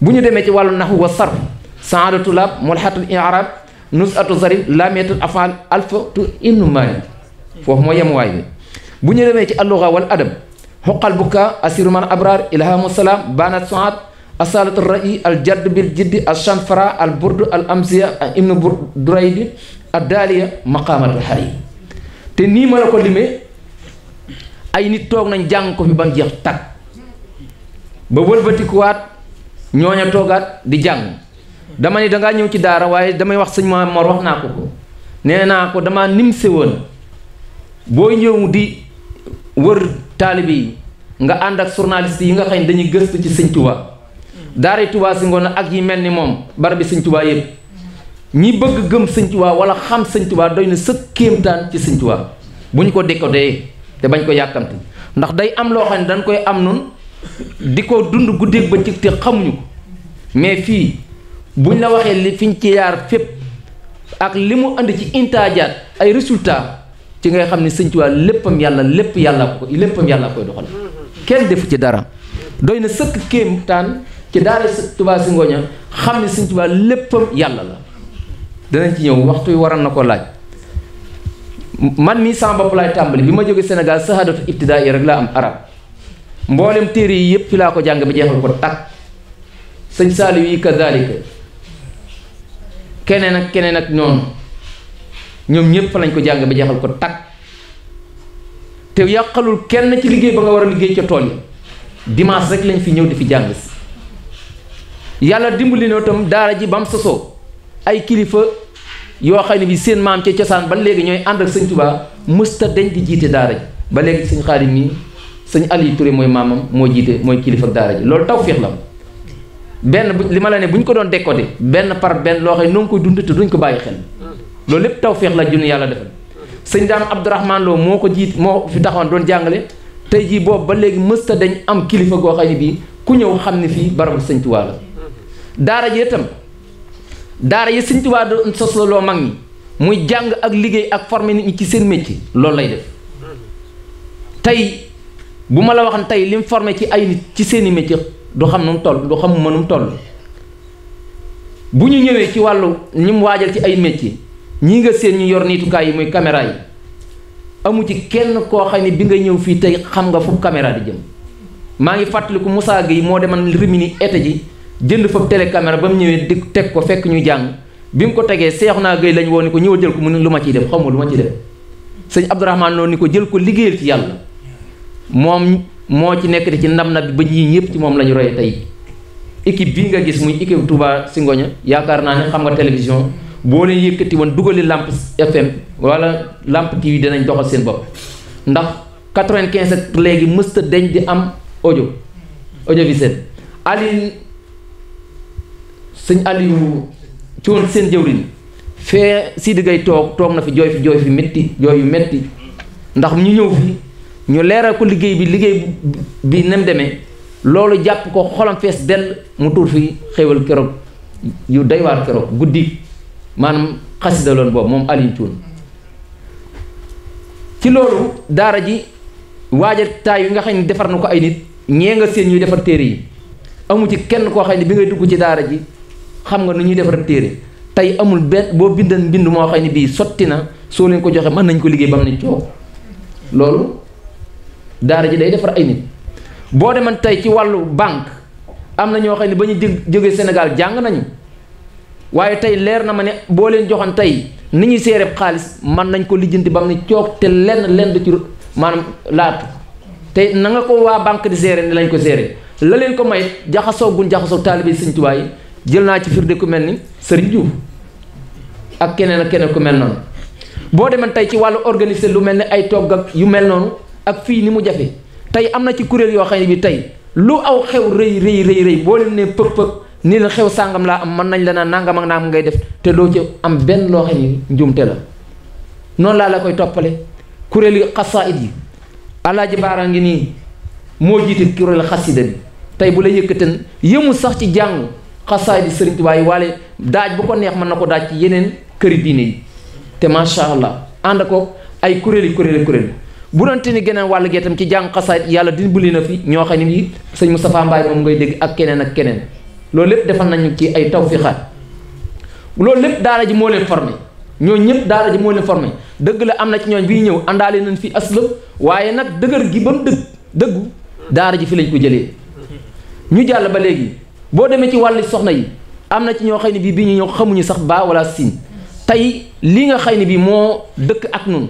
bu ñu demee ci wàllu naxwu wa sarf saadatu laab mulhatul i'raab nusatu zarif laamiyatul afaal alfatu ibnu maalik foofu moo yem waay bi bu ñu demee ci alluga wal adab xuqal buka asiru man abraar ilhamu salaam banat suad asalatu ra'i al jadd bil jiddi al shanfara al burdu al amsiya ibnu duraydi ad daaliya maqamatul xari te nii ma la ko limee ay nit toog nañ jàng ko fi ba mu jeex tag ba wëlbatikuwaat ñooña toogaat di jàng dama ni dangaa ñëw ci daara waaye damay wax sëñ Mor wax naa ko nee naa ko dama nimse woon booy ñëw di wër taalibe yi nga ànd ak journaliste yi nga xam ne dañuy gëstu ci sëñ Touba daara Touba si ngoon ak yi mel ni moom barabi sëñ Touba yëpp ñi bëgg gëm sëñ Touba wala xam sëñ Touba doy na sëkk kéemtaan ci sëñ Touba bu ñu ko décodé te bañ ko yàkkamti ndax day am loo xam ne dañ koy am nun di ko dund guddeeg ba ci te xamuñu ko mais fii buñ la waxee li fiñ ci yaar fépp ak li mu andi ci intaajaat ay résultat ci ngay xam ne sëñ Touba léppam yàlla koy doxal kenn defu ci dara doy na sëkk kéemtaan ci daara Touba si Ngoña xam ne sëñ Touba léppam yàlla la danañ ci ñëw waxtu wi waral na ko laaj man mii sama bopp laay tàmbali bi ma jógee Sénégal sahadatu ibtidaa yi rek laa am arab mboolem téere yi yëpp fi laa ko jàng ba jeexal ko takk sëñ Saliou yi kadalika keneen ak noonu ñoom ñëpp fa lañ ko jàng ba jeexal ko takk te yàqalul kenn ci liggéey ba nga war a liggéey ca tool yi dimanche rek lañ fi ñëw di fi jàng si yàlla dimbali na itam daara ji ba mu sosoo ay kilifa yoo xam ne bi seen maam ca cosaan ba léegi ñooy ànd ak sëñ Touba mësta dañ di jiite daara ji ba léegi sëñ Xaadim nii sëñ Aliou Touré mooy maamam moo jiite mooy kilifa ak daara ji loolu tawfeex la benn li ma la ne bu ñu ko doon décoder benn par benn loo xam ne noo ngi koy dund te duñ ko bàyyi xel loolu lépp tawfeex la junni yàlla defal sëñ Daam Abdourahmane Lo moo ko jiit moo fi taxawoon doon jàngale tey jii boobu ba léegi mësta dañ am kilifa goo xam ne bii ku ñëw xam ne fii barabu sëñ Touba la daara ji itam daara yi sëñ Touba doon sosloo mag ñi muy jàng ak liggéey ak former nit ñi ci seen métier loolu lay def tey bu ma la waxan tey li mu formé ci ay nit ci seeni métier du xam nu mu toll du xam nu mu toll bu ñu ñëwee ci wàllu ñi mu waajal ci ay métier ñii nga seen ñu yor niitukaay yi muy caméra yi amu ci kenn koo xam ne bi nga ñëw fii tey xam nga fu caméra di jëm maa ngi fàttaliku Moussa Gueye moo deman Rimini été ji jënd fa télécaméra ba mu ñëwee di teg ko fekk ñuy jàng bi mu ko tegee Seexuna Gueye lañ woo ni ko ñëwal jël ko mu ne lu ma ciy def xaw ma lu ma ciy def sëñ Abdourahmane Lo ni ko jël ko liggéeyal ci yàlla moom moo ci nekk di ci ndam na bi ba ñii ñëpp ci moom la ñu royee tey équipe bii nga gis muy équipe Touba si Ngoña yaakaar naa ne xam nga télévision boo leen yëkkati woon dugali Lamp FM wala Lamp TV dinañ doxal seen bopp ndax 95 ak léegi mësta dañ di am audiovisuel sëñ Aliou ci woon seen jëwriñ fee Sidi Gueye toog na fi jooy fi métti jooy yu métti ndax ñu ñëw fi ñu leeral ko liggéey bi nem demee loolu jàpp ko xolam fees dell mu tuur fi xéwal keroog yu day waar keroog guddi maanaam xasida loon boobu moom Aliou Thioune ci loolu daara ji waajal taay yi nga xam ne defar na ko ay nit ñee nga seen ñuy defar téere yi amu ci kenn koo xam ne bi ngay dugg ci daara ji xam nga nu ñuy defar téere tey amul benn boo bindan mbind moo xam ne bii sotti na soo leen ko joxe mën nañ ko liggéey ba mu ne coow loolu daara ji day defar ay nit boo deman tey ci wàllu banque am na ñoo xam ne ba ñu jógee Sénégal jàng nañu waaye tey leer na ma ne boo leen joxoon tey ni ñuy seereb xaalis mën nañ ko lijjanti ba mu ne coog te lenn du ci maanaam laatu te na nga ko waa banque di gérer ni lañ ko gérer la leen ko may jaxasoo taalibe Sëñ Tuubaa yi jël naa ci firnde ku mel ni Serigne Diouf ak keneen ku mel noonu boo demee tey ci wàllu organiser lu mel ni ay togg ak yu mel noonu ak fii ni mu jafe tey am na ci kuréel yoo xam ne bi tey lu aw xew rëy boo leen ne pëp ni la xew sàngam laa am mën nañ la naan nangam ak nangam ngay def te doo ci am benn loo xam ne njuumte la noonu laa la koy toppale kuréel yi xasaayid yi Alaaji Baara ngi nii moo jiite kuréel xasida bi tey bu la yëkkaten yëmu sax ci jàng xasaayid yi Sëriñ Tuubaa yi waale daaj bu ko neex mën na ko daaj ci yeneen këri diine yi te macha allah ànd ko ay kuréel bu doonte ni geneen wàll gee tam ci jàng xasaayid yàlla dimbali na fi ñoo xam ne ni sëñ Moustapha Mbaye moom ngay dégg ak keneen loolu lépp defal nañu ci ay tawfiixaat loolu lépp daara ji moo leen formé ñooñu ñëpp daara ji moo leen formé dëgg la am na ci ñooñ bii ñëw àndaale nañ fi aslëf waaye nag dëgër gi ba mu dëggu daara ji fi lañ ko jëlee ñu jàll ba léegi boo demee ci wàllu soxna yi am na ci ñoo xëy ne bii ñu ñëw xamuñu sax baa wala siin tey li nga xëy ne bii moo dëkk ak nun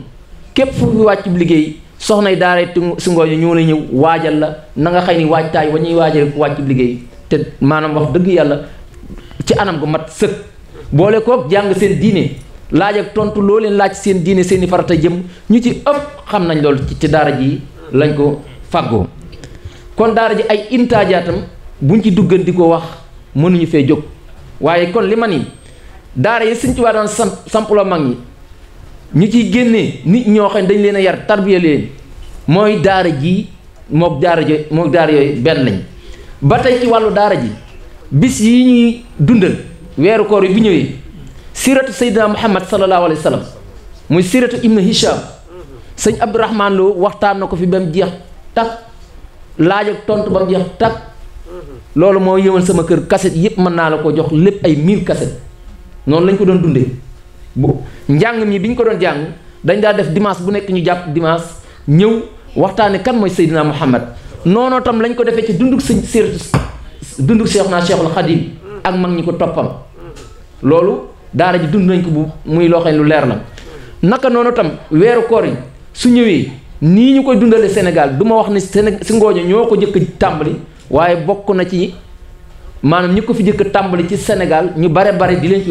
képp fu fi wàcc liggéey soxna yi daara si ngooñu ñoo la ñëw waajal la na nga xëy ni waajtaay wa ñuy waajal wàcc liggéey te maanaam wax dëgg yàlla ci anam gu mat sëkk boole kook jàng seen diine laaj ak tontu loo leen laaj seen diine seen i farata jëm ñu ci ëpp xam nañ loolu ci daara ji lañ ko fàggoo kon daara ji ay intaajaatam buñ ci duggan di ko wax mënuñu fee jóg waaye kon li ma ni daara yi Sëñ Tuubaa daan sampuloo mag ñi ñu ciy génnee nit ñoo xam ne dañ leen a yar tarbiya leen mooy daara ji mook daara yooyu benn lañ ba tey ci wàllu daara ji bis yi ñuy dundal weeru koor yi bu ñëwee siratu Seydina Muhammad sallallahu alayhi wa sallam muy siratu Ibn Hisham sëñ Abdourahman Lo waxtaan na ko fi ba mu jeex tak laaj ak tontu ba mu jeex tak loolu moo yëwal sama kër kaset yëpp mën naa la ko jox lépp ay 1000 kaset noonu lañ ko doon dundee bu njàng mi bi ñu ko doon jàng dañ daa def dimanche bu nekk ñu jàpp dimanche ñëw waxtaane kan mooy Seydina Muhammad noonu tam lañ ko defee ci dunduk sëñ siratu dunduk Cheikhna Cheikhul Khadim ak mag ñi ko toppam loolu daara ji dund nañ ko bu muy loo xam ne lu leer la naka noonu tam weeru koor yi su ñëwee nii ñu koy dundale Sénégal du ma wax ni si ngooño ñoo ko jëkk tàmbali waaye bokk na ci maanaam ñi ko fi jëkk tàmbali ci Sénégal ñu bare bare di leen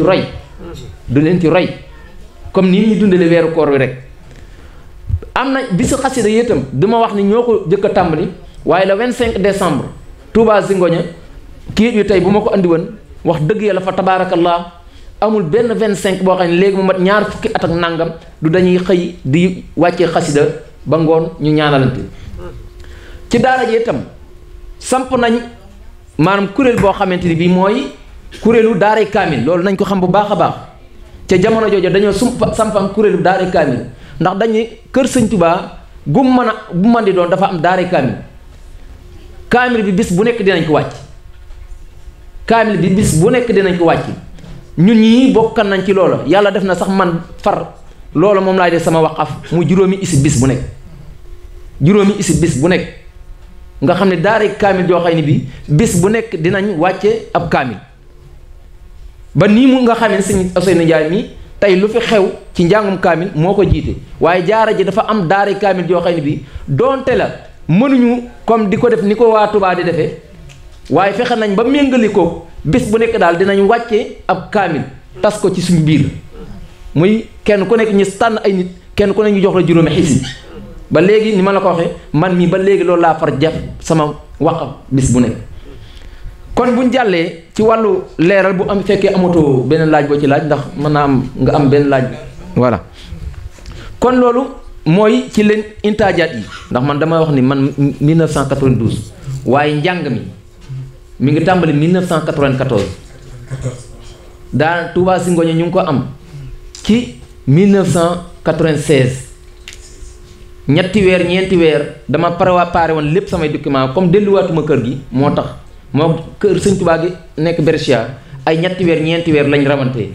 ci roy comme nii ñu dundale weeru koor wi rek am na bisu xasida yi itam du ma wax ni ñoo ko jëkk a tàmbali waaye le 25 décembre Touba Zingoña kii yu tey bu ma ko andi woon wax dëgg yàlla fa tabaarakallah amul benn 25 boo xam ne léegi mu mat ñaar fukki at ak nangam du dañuy xëy di wàccee xasida ba ngoon ñu ñaanalante ci daara ji itam samp nañ maanaam kuréel boo xamante ni bii mooy kuréelu daaray kaamil loolu nañ ko xam bu baax a baax ca jamono jooju dañoo sampam kuréelu daaray kaamil ndax dañuy kër Sëñ Tuubaa gu mën di doon dafa am daaray kaamil bi bis bu nekk dinañ ko wàcc kaamil bi bis bu nekk dinañ ko wàcc ñun ñii bokkan nañ ci loola yàlla def na sax man far loola moom laay def sama waqaf mu juróomi isib bis bu nekk nga xam ne daaray kaamil joo xay ni bi bis bu nekk dinañ wàcce ab kaamil ba nii mu nga xam ne sëñ Ousseynou Ndiaye mi tey lu fi xew ci njàngum kaamil moo ko jiite waaye jaara ji dafa am daaray kaamil joo xay ni bi doonte la mënuñu comme di ko def ni ko waa Touba di defee waaye fexe nañ ba méngali ko bis bu nekk daal dinañ wàcce ab kaamil tas ko ci suñu biir muy kenn ku nekk ñu tànn ay nit kenn ku nekk ñu jox la juróomi xisib ba léegi ni ma la ko waxee man mii ba léegi loolu laa far jaf sama waqaf bis bu nekk kon buñ jàllee ci wàllu leeral bu am fekkee amatoo benn laaj boo ci laaj ndax mën naa am nga am benn laaj voilà kon loolu mooy ci leen intaajaat yi ndax man damay wax ni man 1992 waaye njàng mi ngi tàmbali 1994 daal Touba Zingoña ñu ngi ko am ci 1996 ñetti weer ñeenti weer dama préparé woon lépp samay document comme delluwaatuma kër gi moo tax moo kër Sëñ Touba gi nekk Brescia ay ñetti weer ñeenti weer lañ rawante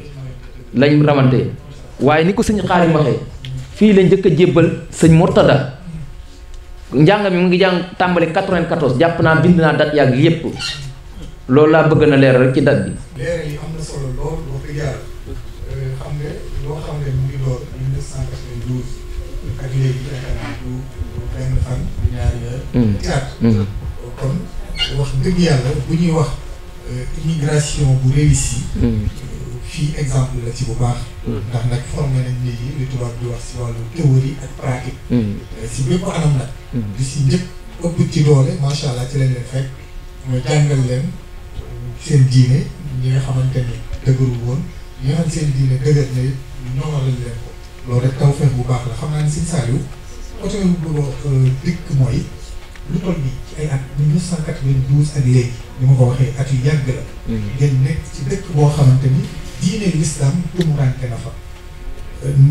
waaye ni ko sëñ Xaadim waxee fii la njëkk a jébbal sëñ Murtada njàng mi mu ngi jàng tàmbali 94 jàpp naa bind naa dat yàgg yépp loolu laa bëgg na leeral rek ci dat bi. leeral yi am na solo lool wax dëgg yàlla xam nga loo xam ne mu ngi door 1992 ak léegi yaakaar naa du benn fan du ñaari weer. ci at. kon wax dëgg yàlla bu ñuy wax immigration bu réussi. fii exemple la ci bu baax. ndax nag formé nañ léegi li tubaab di wax si wàllu théorie ak pratique. si bépp anam nag. di si njëkk ëpp ci doole macha allah ci lañ leen fekk mooy jàngal leen seen diine ñi nga xamante ni dëgëru woon ñi nga xam seen diine dëgër na it ñoŋal leen ko loolu rek taw feex bu baax la xam naa ne Sëñ Saliou côté bu bëgg a dikk mooy lu toll nii ci ay at 1992 ak léegi ni ma ko waxee at yu yàgg la. ngeen nekk ci dëkk boo xamante ni diine l'islam tumurànke na fa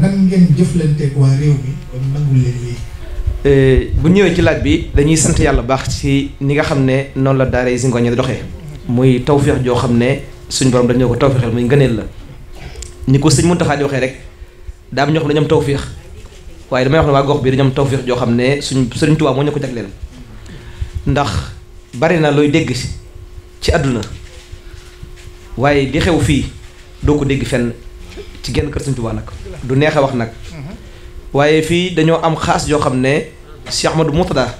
nan ngeen jëflanteeg waa réew mi ba nangul leen léegi. bu ñëwee ci laaj bi dañuy sant yàlla baax ci ni nga xam ne noonu la daara Zingoña di doxee muy tawféex joo xam ne suñ borom dañoo ko tawféexal muy ngëneel la ni ko sëñ Muntaxa di waxee rek daa am ñoo xam ne dañoo am tawféex waaye damay wax ne waa gox bi dañoo am tawféex joo xam ne Sëriñ Tuubaa moo ñu ko jagleel ndax bari na looy dégg ci àdduna waaye di xew fii doo ko dégg fenn ci genn kër Sëriñ Tuubaa nag du neex a wax nag waaye fii dañoo am xaas yoo xam ne Cheikh Ahmadou Murtada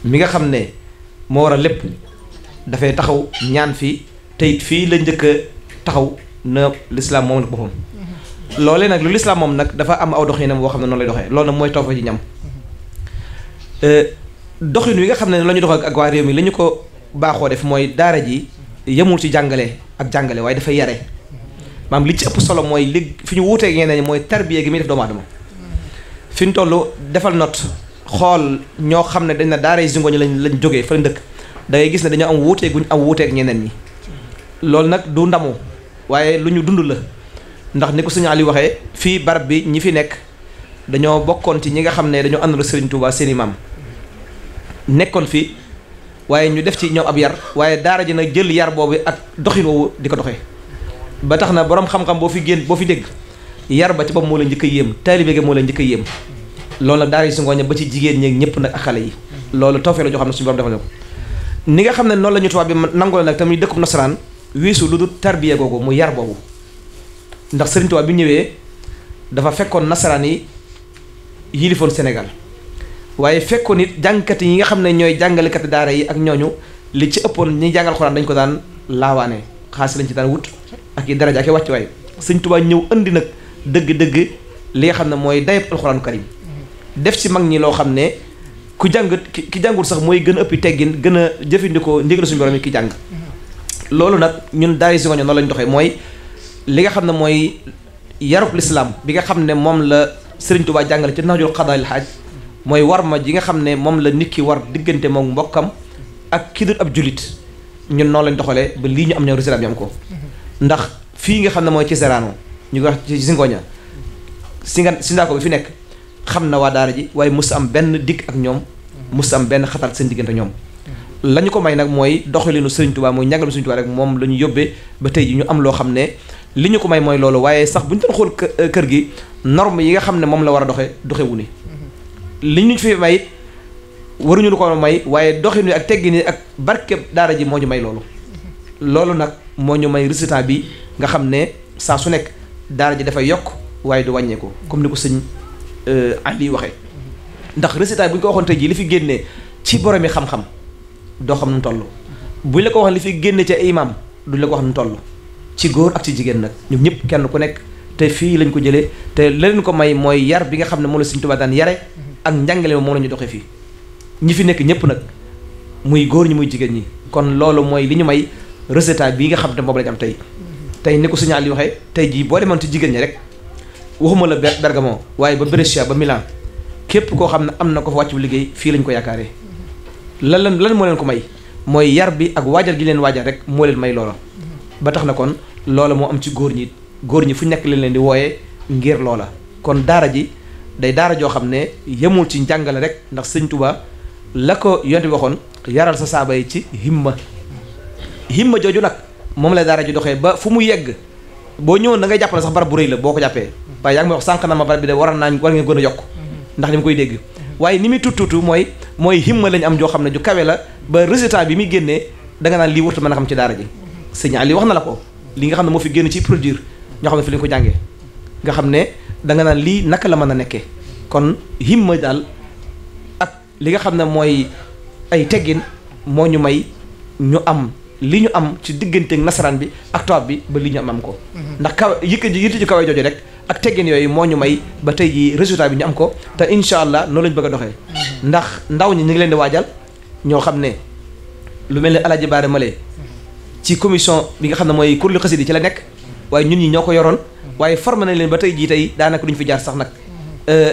mi nga xam ne moo war a lépp dafay taxaw ñaan fii te it fii la njëkk a taxaw na lislaam moom la boppam loolee nag lu lislaam moom nag dafa am aw doxinam boo xam ne noonu lay doxee loolu nag mooy tawfeex ji ñam doxin wi nga xam ne la ñu dox ak waa réew mi li ñu ko baaxoo def mooy daara ji yemul ci jàngale ak jàngale waaye dafay yare maanaam li ci ëpp solo mooy li fi ñu wuutee ñeneen ñi mooy tarbiya gi muy def doomu aadama fi ñu toll defal note xool ñoo xam ne dañ na daara yi Zingoña lañ jógee fa lañ dëkk da ngay gis ne dañoo am wuutee guñ am wuuteeg ñeneen ñi loolu nag du ndamu waaye lu ñu dund la ndax ni ko sëñ Aliou waxee fii barab bi ñi fi nekk dañoo bokkoon ci ñi nga xam ne dañoo àndal Serigne Touba seeni maam nekkoon fi waaye ñu def ci ñoom ab yar waaye daara ji nag jël yar boobu ak doxin woowu di ko doxee ba tax na borom xam-xam boo fi dégg yar ba ci bopp moo la njëkk a yéem taalibe gi moo la njëkk a yéem loolu nag daara yi Zingoña ba ci jigéen ñeeg ñëpp nag ak xale yi loolu tawfeex la joo xam ne suñu borom defal ko ni nga xam ne noonu la ñu tubaab bi nangoo nag tamit dëkkub nasaraan wiisu lu dul tarbiya googu mu yar boobu ndax Serigne Touba bi ñëwee dafa fekkoon nasaraan yi yilifoon Sénégal waaye fekkoon it jàngkat yi nga xam ne ñooy jàngalekat daara yi ak ñooñu li ci ëppoon ñi jàngal xuraan dañ ko daan laawaane xaalis lañ ci daan wut ak i daraja ak i wàccuwaay Serigne Touba ñëw indi nag dëgg-dëgg li nga xam ne mooy dayab alxuraanu karim def ci mag ñi loo xam ne ku jàng ki jàngul sax mooy gën a ëppi teggin gën a jëfandikoo ndigal suñu borom yi ki jàng loolu nag ñun daara Zingoña noonu lañ doxee mooy li nga xam ne mooy yarub lislaam bi nga xam ne moom la Serigne Touba jàngale ci Nahjul Qadaa'il Haaj mooy war ma ji nga xam ne moom la nit ki war diggante moom mbokkam ak ki dul ab julit ñun noonu lañ doxalee ba lii ñu am ñoom résultat bi am ko ndax fii nga xam ne mooy ci Serrano ñu ngi wax ci Zingoña Sindaako bi fi nekk xam na waa daara ji waaye mos am benn dikk ak ñoom mos am benn xatal seen diggante ñoom la ñu ko may nag mooy doxalinu Serigne Touba mooy njàngalu Serigne Touba rek moom la ñu yóbbee ba tey ji ñu am loo xam ne li ñu ko may mooy loolu waaye sax bu ñu doon xool kër gi norme yi nga xam ne moom la war a doxewu ni li ñu fi may waruñu lu ko may waaye doxin wi ak teggin yi ak barkeb daara ji moo ñu may loolu nag moo ñu may résultat bi nga xam ne saa su nekk daara ji dafay yokk waaye du wàññeeku comme ni ko sëñ Ali waxee ndax résultat bu ñu ko waxoon tey jii li fi génnee ci boromi xam-xam doo xam nu mu toll buñ la ko waxoon li fi génne ci ay imam duñ la ko wax nu mu toll ci góor ak ci jigéen nag ñoom ñëpp kenn ku nekk te fii lañ ko jëlee te leen ko may mooy yar bi nga xam ne moom la Sëriñ Tuubaa daan yare ak njàngale moom la ñu doxee fii ñi fi nekk ñëpp nag muy góor ñi muy jigéen ñi kon loolu mooy li ñu may résultat bii nga xam ne moom lañ am tey ni ko Sëriñ Ali waxee tey jii boo demoon ci jigéen ñi rek waxuma la Bergamo waaye ba Brescia ba Milan képp koo xam ne am na ko fa wàcc bu liggéey fii lañ ko yaakaaree lan moo leen ko may mooy yar bi ak waajal gi leen waajal rek moo leen may loola ba tax na kon loola moo am ci góor ñi fu nekk leen di wooyee ngir loola kon daara ji day daara joo xam ne yemul ci njàngale rek ndax Sëñ Tuubaa la ko yonte bi waxoon yaral sa saaba yi ci himma jooju nag moom la daara ji doxee ba fu mu yegg boo ñëwoon da ngay jàpp ne sax barab bu rëy la boo ko jàppee waaye yaa ngi may wax sànq na ma barab bi de war ngeen gën a yokk ndax ni mu koy dégg waaye ni muy tuutu mooy himma lañ am joo xam ne ju kawe la ba résultat bi muy génnee da nga naan lii wurtu mën a xam ci daara ji Sëñ Ali wax na la ko li nga xam ne moo fi génn ci produire ñoo xam ne fi lañ ko jàngee nga xam ne da nga naan lii naka la mën a nekkee kon himma daal ak li nga xam ne mooy ay teggin moo ñu may ñu am li ñu am ci digganteeg nasaraan bi ak tubaab bi ba li ñu am ko ndax kaw yitte ju kawe jooju rek ak teggin yooyu moo ñu may ba tey jii résultat bi ñu am ko te incha allah noonu lañ bëgg a doxee ndax ndaw ñi ñu ngi leen di waajal ñoo xam ne lu mel ne Alaaji Baare Male ci commission bi nga xam ne mooy kuréelu xasida ci la nekk waaye ñun ñi ñoo ko yoroon waaye formé nañ leen ba tey jii tey daanaka duñ fi jaar sax nag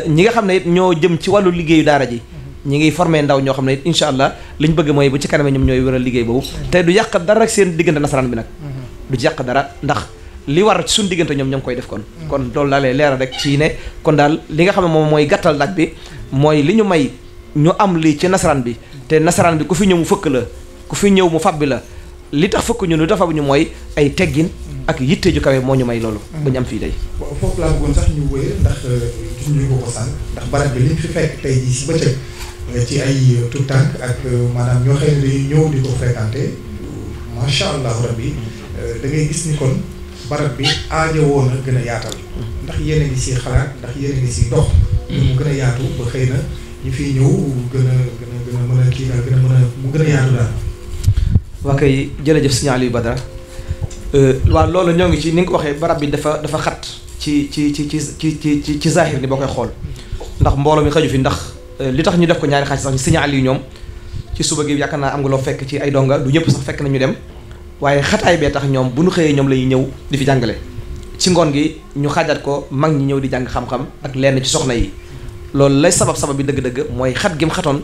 ñi nga xam ne it ñoo jëm ci wàllu liggéeyu daara ji ñi ngi formé ndaw ñoo xam ne it incha allah liñ bëgg mooy bu ci kaname ñoom ñooy wëral liggéey boobu te du yàq dara rek seen diggante nasaraan bi nag du ci yàq dara ndax li war ci suñu diggante ñoom ñoo ngi koy def kon loolu laa lay leeral rek ci ne kon daal li nga xam ne moom mooy gàttal laaj bi mooy li ñu may ñu am lii ci nasaraan bi te nasaraan bi ku fi ñëw mu fëkk la ku fi ñëw mu fàbbi la li tax fëkk ñu lu tax fàbbi ñu mooy ay teggin ak yitte ju kawe moo ñu may loolu ba ñu am fii tey foofu laa bëggoon sax ñu wéyee ndax gis ñu ko sànq ndax barab bi liñ fi fekk tey jii si bëccëg ci ay tout tànk ak maanaam ñoo xëy ne dañuy ñëw di ko fréquenté macha allah rabbi da ngay gis ni kon barab bi aajo woon na gën a yaatal ndax yéen a ngi si xalaat ndax yéen a ngi si dox mu gën a yaatu ba xëy na ñu fiy ñëw gën a mën a kii daal gën a mën a mu gën a yaatu daal waa kay jërëjëf Sëñ Aliou Badara waaw loolu ñoo ngi ci ni nga ko waxee barab bi dafa xat ci zahir ni boo koy xool ndax mbooloo mi xaju fi ndax li tax ñu def ko ñaari xaaj sax ñu signal yi ñoom ci suba gi yaakaar naa am nga loo fekk ci ay donga du ñëpp sax fekk nañu dem waaye xataay bee tax ñoom bu ñu xëyee ñoom la ñuy ñëw di fi jàngale ci ngoon gi ñu xaajaat ko mag ñi ñëw di jàng xam-xam ak lenn ci soxna yi loolu lay sabab bi dëgg-dëgg mooy xat gi mu xatoon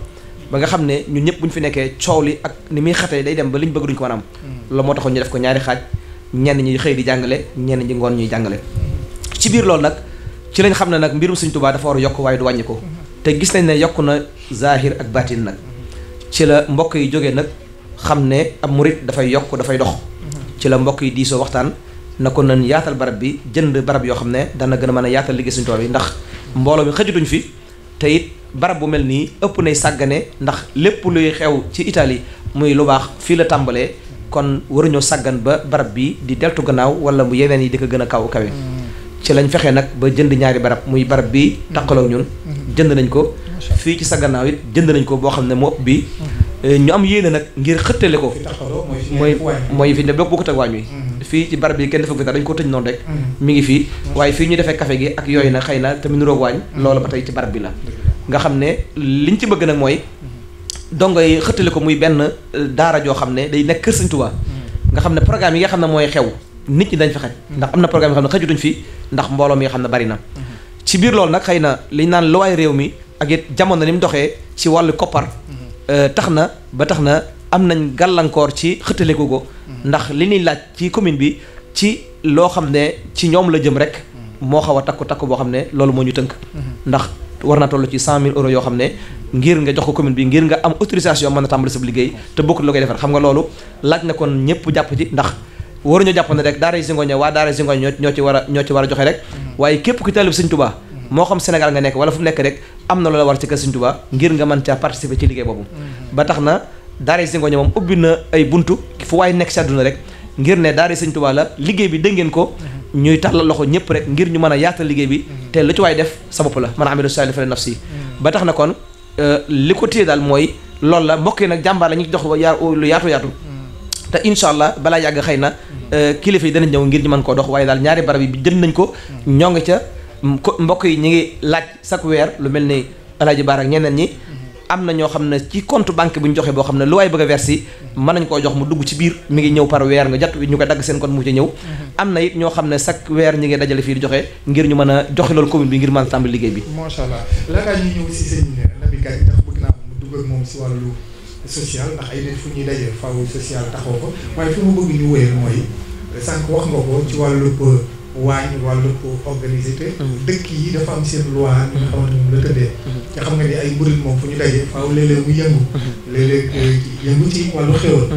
ba nga xam ne ñun ñëpp bu ñu fi nekkee coow li ak ni muy xatee day dem ba liñ bëgg duñ ko mën a am loolu moo taxoon ñu def ko ñaari xaaj ñenn ñi xëy di jàngale ñenn ñi ngoon ñuy jàngale ci biir loolu nag ci lañ xam ne nag mbirum Sëriñ Tuubaa dafa war a yokk waaye du wàññi ko te gis nañ ne yokk na zahir ak baatin nag ci la mbokk yi jógee nag xam ne ab murit dafay yokk dafay dox ci la mbokk yi diisoo waxtaan na ko nañ yaatal barab bi jënd barab yoo xam ne dana gën a mën a yaatal liggéey Sëriñ Tuubaa bi ndax mbooloo mi xëjutuñ fi te it barab bu mel nii ëpp nay sàggane ndax lépp luy xew ci Italie muy lu baax fii la tàmbalee kon waruñoo sàggan ba barab bi di deltu gannaaw wala mu yeneen yi di ko gën a kawe ci lañ fexe nag ba jënd ñaari barab muy barab bi taqaloo ñun jënd nañ ko fii ci sa gannaaw it jënd nañ ko boo xam ne moo ëpp bi ñu am yéene nag ngir xëttale ko mooy fi ne bokk bokkut ak waañ wi fii ci barab bi kenn defa fi dañ ko tëj noonu rek mi ngi fii waaye fii ñu defee café gi ak yooyu nag xëy na tamit niroog waañ loolu ba tey ci barab bi la nga xam ne liñ ci bëgg nag mooy dongo yi xëttale ko muy benn daara joo xam ne day nekk kër Sëriñ Tuubaa nga xam ne programme yi nga xam ne mooy xew nit ñi dañ fa xaj ndax am na programme yoo xam ne xajutuñ fi ndax mbooloo mi nga xam ne bari na ci biir loolu nag xëy na liñ naan luwaay réew mi ak it jamono ni mu doxee ci wàllu koppar tax na am nañ gàllankoor ci xëttale ko ndax li ñuy laaj ci commune bi ci loo xam ne ci ñoom la jëm rek moo xaw a takku boo xam ne loolu moo ñu tënk ndax war na toll ci 100 000 euros yoo xam ne ngir nga jox ko commune bi ngir nga am autorisation mën a tàmbali sa liggéey te bokkut la koy defar xam nga loolu laaj na kon ñëpp jàpp ci ndax waruñu jàpp ne rek daara Zingoña waa daara Zingoña ñoo ci war a joxe rek waaye képp ku taalib Sëriñ Tuubaa moo xam Sénégal nga nekk wala fu mu nekk rek am na loola war ci kër Sëriñ Tuubaa ngir nga mën caa participer ci liggéey boobu ba tax na daara Zingoña moom ubbi na ay buntu fu waaye nekk ci àdduna rek ngir ne daara Sëriñ Tuubaa la liggéey bi dégg ngeen ko ñuy tàllal loxo ñëpp rek ngir ñu mën a yaatal liggéey bi te lu ci waay def sa bopp la man amilu saalihan fa li nafsi ba tax na kon li ko téye daal mooy loolu la mbokk yi nag jàmbaar la ñu dox lu yaatu te incha allah balaa yàgg xëy na kilifa yi danañ ñëw ngir ñu mën koo dox waaye daal ñaari barab yi jënd nañ ko ñoo ngi ca mbokk yi ñi ngi laaj chaque weer lu mel ni Alaaji Baar ak ñeneen ñi am na ñoo xam ne ci compte banque bu ñu joxe boo xam ne lu waay bëgg a verser mën nañ koo jox mu dugg ci biir mi ngi ñëw par weer nga jot ñu koy dagg seen compte mu ci ñëw am na it ñoo xam ne chaque weer ñi ngi dajale fii di joxe ngir ñu mën a joxe loolu commune bi ngir mën a tàmbali liggéey bi macha allah laataa ñuy ñëw si sëñ Naby Gaye ndax bëgg naa mu dugg ak moom si wàllu social ndax ay nit fu ñuy daje faaw social taxaw ko waaye fi mu bëgg ñu wéyal mooy sànq wax nga ko ci wàllu waañ wàllu organisé te dëkk yi dafa am seen loi ñi nga xamante moom la tëddee te xam nga ni ay murit moom fu ñu daje faaw léeg-léeg mu yëngu léeg-léeg yëngu ci wàllu xewal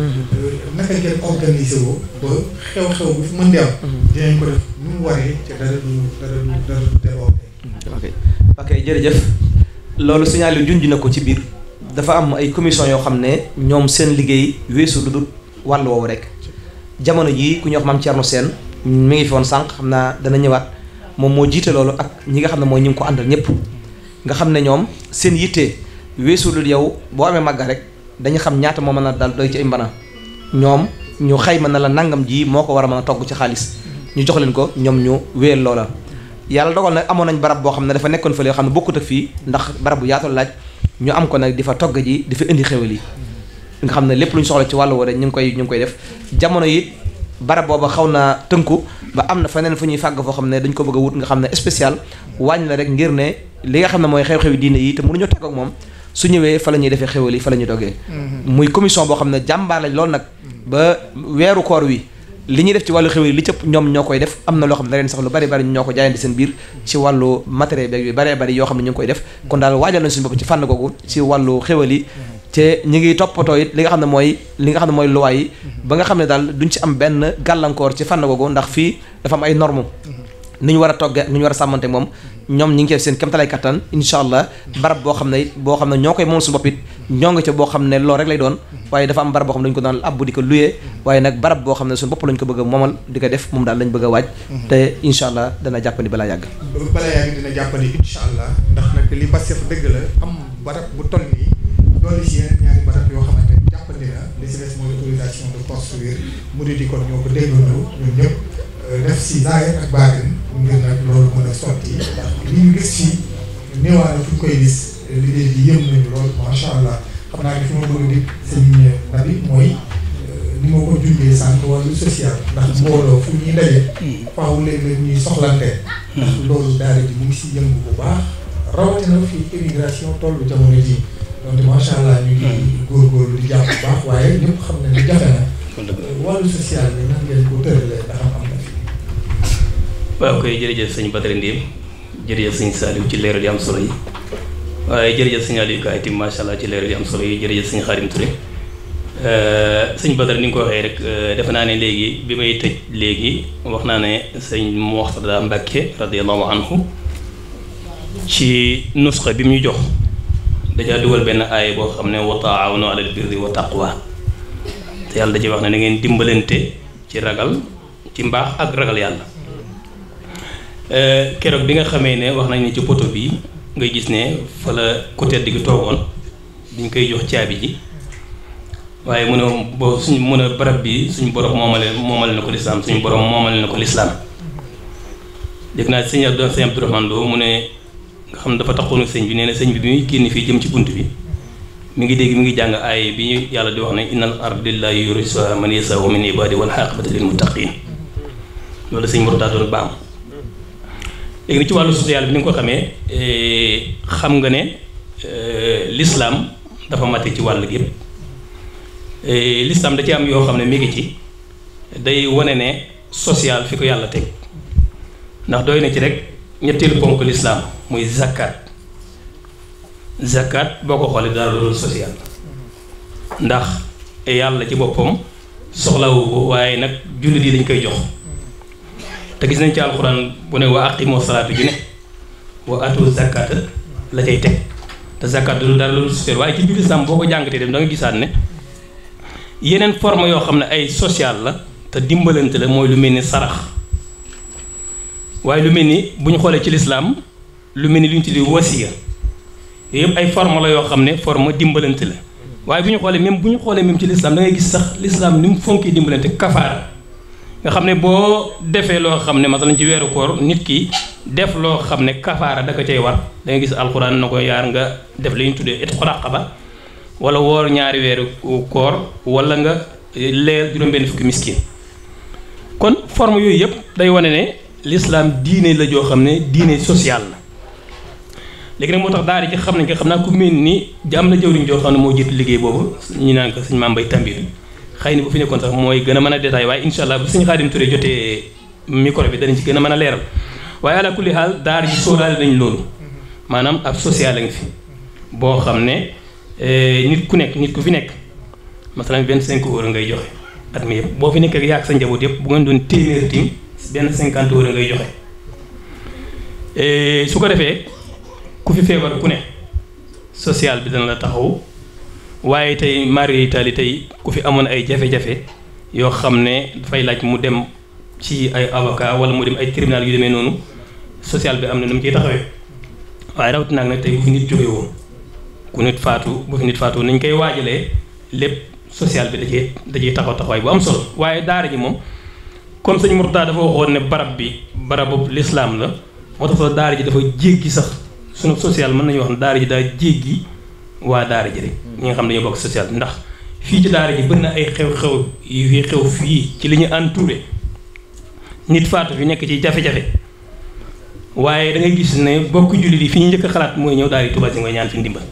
naka ngeen organisé woo ba xew-xew bu fu mën di am dinañ ko def nu mu waree te dara du débordé ok jërëjëf loolu signalé junj na ko ci biir dafa am ay commission yoo xam ne ñoom seen liggéey weesu lu dul wàll woowu rek jamono jii ku ñuy wax Maam Thierno Sène mi ngi fi woon sànq xam naa dana ñëwaat moom moo jiite loolu ak ñi nga xam ne mooy ñu ngi ko àndal ñëpp nga xam ne ñoom seen yitte weesu lu yow boo amee màgga rek dañu xam ñaata moo mën a dal doy ci ay mbana ñoom ñu xayma na la nangam ji moo ko war a mën a togg ci xaalis ñu jox leen ko ñoom ñu wéyal loola yàlla dogal nag amoon nañ barab boo xam ne dafa nekkoon fële yoo xam ne bokkut ak fii ndax barab bu yaatu laaj ñu am ko nag di fa togg ji di fa indi xéwal yi nga xam ne lépp lu ñu soxla ci wàllu woo ñu ngi koy def jamono yi barab booba xaw naa tënku ba am na feneen fu ñuy fàgg foo xam ne dañ ko bëgg a wut nga xam ne spécial wàññi la rek ngir ne li nga xam ne mooy xew-xewi diine yi te mënuñoo teg ak moom su ñëwee fa la ñuy defee xéwal yi fa la ñuy doggee muy commission boo xam ne jàmbaar lañ loolu nag ba weeru koor wi li ñuy def ci wàllu xéwal yi li cëpp ñoom ñoo koy def am na loo xam ne da leen sax lu bari bari ñoo ko jaayante seen biir ci wàllu matériel beeg yu bari bari yoo xam ne ñu ngi koy def kon daal waajal nañ suñu bopp ci fànn googu ci wàllu xéwal yi te ñu ngi toppatoo it li nga xam ne mooy luwaay yi ba nga xam ne daal duñ ci am benn gàllankoor ci fànn googu ndax fii dafa am ay normes ni ñu war a toggee ak ni ñu war a sàmmante moom ñoom ñi ngi def seen kéemtalaay kattan incha allah barab boo xam ne ñoo koy moom suñu bopp it ñoo ngi ca boo xam ne loolu rek lay doon waaye dafa am barab boo xam ne dañu ko daan abbu di ko luyee waaye nag barab boo xam ne suñu bopp lañ ko bëgg a moomal di ko def moom daal lañ bëgg a waaj te incha allah dana jàppandi balaa yàgg dina jàppandi incha allah ndax nag li Pastef dëgg la am barab bu toll nii doole si yeneen ñaari barab yoo xamante ni jàppandi na li si des mooy autorisation de construire mu di kon ñoo ko déggandoo ñun ñëpp def si zaahir ak baatin ngir nag loolu mën a sotti ndax li ñu gis fii néewaane fu ñu koy gis liggéey bi yëm nañu lool macha allah xam naa ne fi ma bëgg a dégg sëñ Nabi mooy ni ma ko junjee sànq wàllu social ndax mbooloo fu ñuy daje faaw léeg-léeg ñuy soxlante ndax loolu daara ji mu ngi si yëngu bu baax rawatina fii immigration tollu jamono ji donc macha allah ñu ngi góorgóorlu di jàpp bu baax waaye ñëpp xam ne ni jafe na wàllu social bi nan ngeen ko tëralee ndax am na fi. waaw koy jërëjëf sëñ Badara Ndim jërëjëf sëñ Saliou ci leeral yi am solo yi waaye jërëjëf sëñ Aliou Ka itam macha allah ci leeral yi am solo yi jërëjëf sëñ Xaadim Touré sëñ Badara ni nga ko waxee rek defe naa ne léegi bi may tëj léegi wax naa ne sëñ Mourtada Mbacke radiyallahu anhu ci nusxa bi mu ñu jox dajaa dugal benn aaya boo xam ne wa taawanu alal birri wa taqwa te yàlla da ci wax ne na ngeen dimbalante ci ragal ci mbaax ak ragal yàlla keroog bi nga xamee ne wax nañ ne ci poto bi ngay gis ne fa la ku tedd gi toogoon biñ koy jox caabi ji waaye mu ne boo suñ mun a barab bi suñu borom moomale na ko lislaam suñu borom moomale na ko lislaam dégg naa sëñ Abdourahmane Lo mu ne nga xam dafa taxoon sëñ bi nee na sëñ bi muy génn fii jëm ci bunt bi mi ngi dégg mi ngi jàng aay bi ñu yàlla di wax ne innal arda lillahi yurisuha man yashaa min ibadi wal aqibatu lil muttaqin loolu sëñ Mourtada doon baam léegi ni ci wàllu social bi ni nga ko xamee xam nga ne l'islam dafa mate ci wàll gi yëpp l'islam da ci am yoo xam ne mi ngi ci day wane ne social fi ko yàlla teg ndax doy na ci rek ñetteelu ponk l'islam muy zakat boo ko xoolee dara loolu social ndax yàlla ci boppam soxlawu ko waaye nag jullit yi dañ koy jox te gis nañ ci alxuraan bu ne wa aqimu salaatu ju ne wa atu zakata la cay teg te zakat du dara loolu social waaye ci biir islam boo ko jàngatee dem da nga gisaat ne yeneen forme yoo xam ne ay social la te dimbalante la mooy lu mel ni sarax waaye lu mel ni bu ñu xoolee ci lislaam lu mel ni lu ñu tuddee wasiya yooyu yëpp ay forme la yoo xam ne forme dimbalante la waaye bu ñu xoolee même ci lislaam da ngay gis sax lislaam ni mu fonkee dimbalante kafaara nga xam ne boo defee loo xam ne masalan ci weeru koor nit ki def loo xam ne kafaara da ko cay war da ngay gis alxuraan na ko yaar nga def li ñu tuddee itqu raqaba wala woor ñaari weeru koor wala nga leer juróom-benn fukki miskin kon forme yooyu yëpp day wane ne l'islam diine la joo xam ne diine sociale la léegi nag moo tax daara ci xam nañ ko xam naa ku mel ni am na jëwriñ joo xam ne moo jiitu liggéey boobu ñu naan ko sëñ Mame Mbaye Tambir xëy na bu fi nekkoon sax mooy gën a mën a détaillé waaye incha allah bu sëñ Xaadim Touré jotee micro bi danañ ci gën a mën a leeral waaye ala kulli xaal daara ji sóoraale nañ loolu maanaam ab social a ngi fi boo xam ne nit ku fi nekk masalan 25 € ngay joxe at mi yëpp boo fi nekk ak yaag sa njaboot yëpp bu ngeen doon téeméer tim benn 50 € ngay joxe su ko defee ku fi feebar ku ne social bi dana la taxaw waaye tey mari Italie tey ku fi amoon ay jafe-jafe yoo xam ne dafay laaj mu dem ci ay avocat wala mu dem ay tribunal yu demee noonu social bi am na nu mu ciy taxawee waaye rawatina nag tey bu fi nit jóge woon bu fi nit faatu nañ koy waajalee lépp social bi da ciy taxaw taxawaay bu am solo waaye daara ji moom comme sëñ Mourtada dafa waxoon ne barab bi barabu l'islam la moo tax sax daara ji dafa jéggi sax sunu social mën nañu wax ne daara ji daa jéggi waa daara ji rek ñi nga xam ne dañoo bokk social ndax fii ci daara ji bëri na ay xew-xew yu fi xew fii ci li ñu entouré nit faatu fi nekk ci jafe-jafe waaye da ngay gis ne bokk jullit yi fi ñu njëkk a xalaat mooy ñëw daara yi Touba Zingoye ñaan fi ndimbal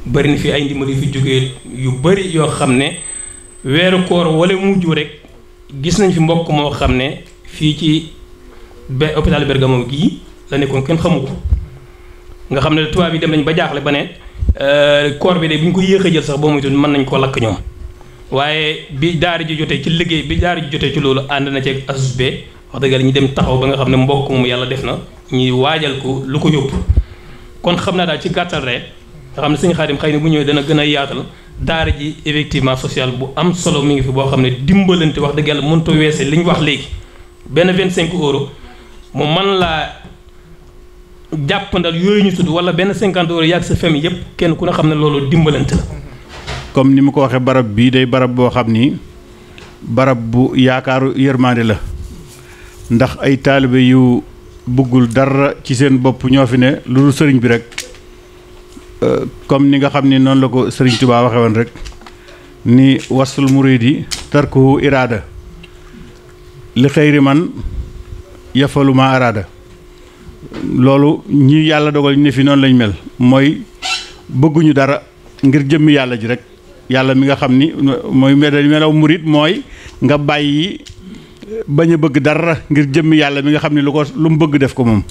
bëri na fi ay ndimbal yu fi jógee yu bëri yoo xam ne weeru koor wala mujj rek gis nañ fi mbokk moo xam ne fii ci hôpital Bergamo gii la nekkoon kenn xamu ko nga xam ne tubaab yi dem nañ ba jaaxle ba ne koor bi de bu ñu ko yéex a jël sax boo moytuwul mën nañ koo lakk ñoom waaye bi daara ji jotee ci liggéey bi daara ji jotee ci loolu ànd na ci ak ASB wax dëgg yàlla ñu dem taxaw ba nga xam ne mbokk moom yàlla def na ñuy waajal ko lu ko yóbbu kon xam naa daal ci gàttal rek nga xam ne sëñ Xaadim xëy na bu ñëwee dana gën a yaatal daara ji effectivement social bu am solo mi ngi fi boo xam ne dimbalante wax dëgg yàlla mënut a weese li ñu wax léegi benn 25 € mu man laa jàppandal yooyu ñu tudd wala benn 50 € yàgg sa famille yëpp kenn ku ne xam ne loolu dimbalante la. comme ni mu ko waxee barab bii day barab boo xam ni barab bu yaakaaru yërmande la ndax ay taalibe yu bëggul dara ci seen bopp ñoo fi ne lu dul sëriñ bi rek comme ni nga xam ni noonu la ko sëriñ Tuubaa waxe woon rek ni wasul muridi tarkuhu iraada li xëyri man yafalu ma araada loolu ñi yàlla dogal ñu ne fi noonu lañ mel mooy bëgguñu dara ngir jëmmi yàlla ji rek yàlla mi nga xam ni mooy melaw murid mooy nga bàyyi bañ a bëgg dara ngir jëmmi yàlla mi nga xam ni lu mu bëgg def ko moom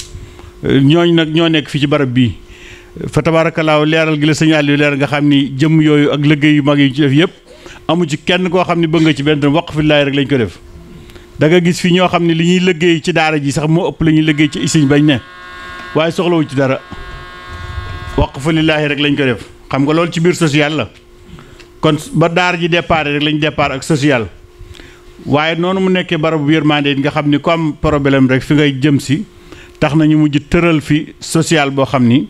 ñooñ nag ñoo nekk fii ci barab bii fa tabaarakallaahu leeral gi la sëñ Aliou leeral nga xam ni jëmm yooyu ak liggéey yu mag yi ñu ci def yëpp amu ci kenn koo xam ni bëgg nga ci benn waqf fillaahi rek lañ ko def da nga gis fi ñoo xam ne li ñuy liggéey ci daara ji sax moo ëpp la ñuy liggéey ci isiñ bañ ne waaye soxlawu ci dara waqf lillaahi rek lañ ko def xam nga loolu ci biir social la kon ba daara ji départ rek lañ départ ak social waaye noonu mu nekkee barabu yërmande nga xam ni ku am problème rek fi ngay jëm si tax nañu mujj tëral fi social boo xam ni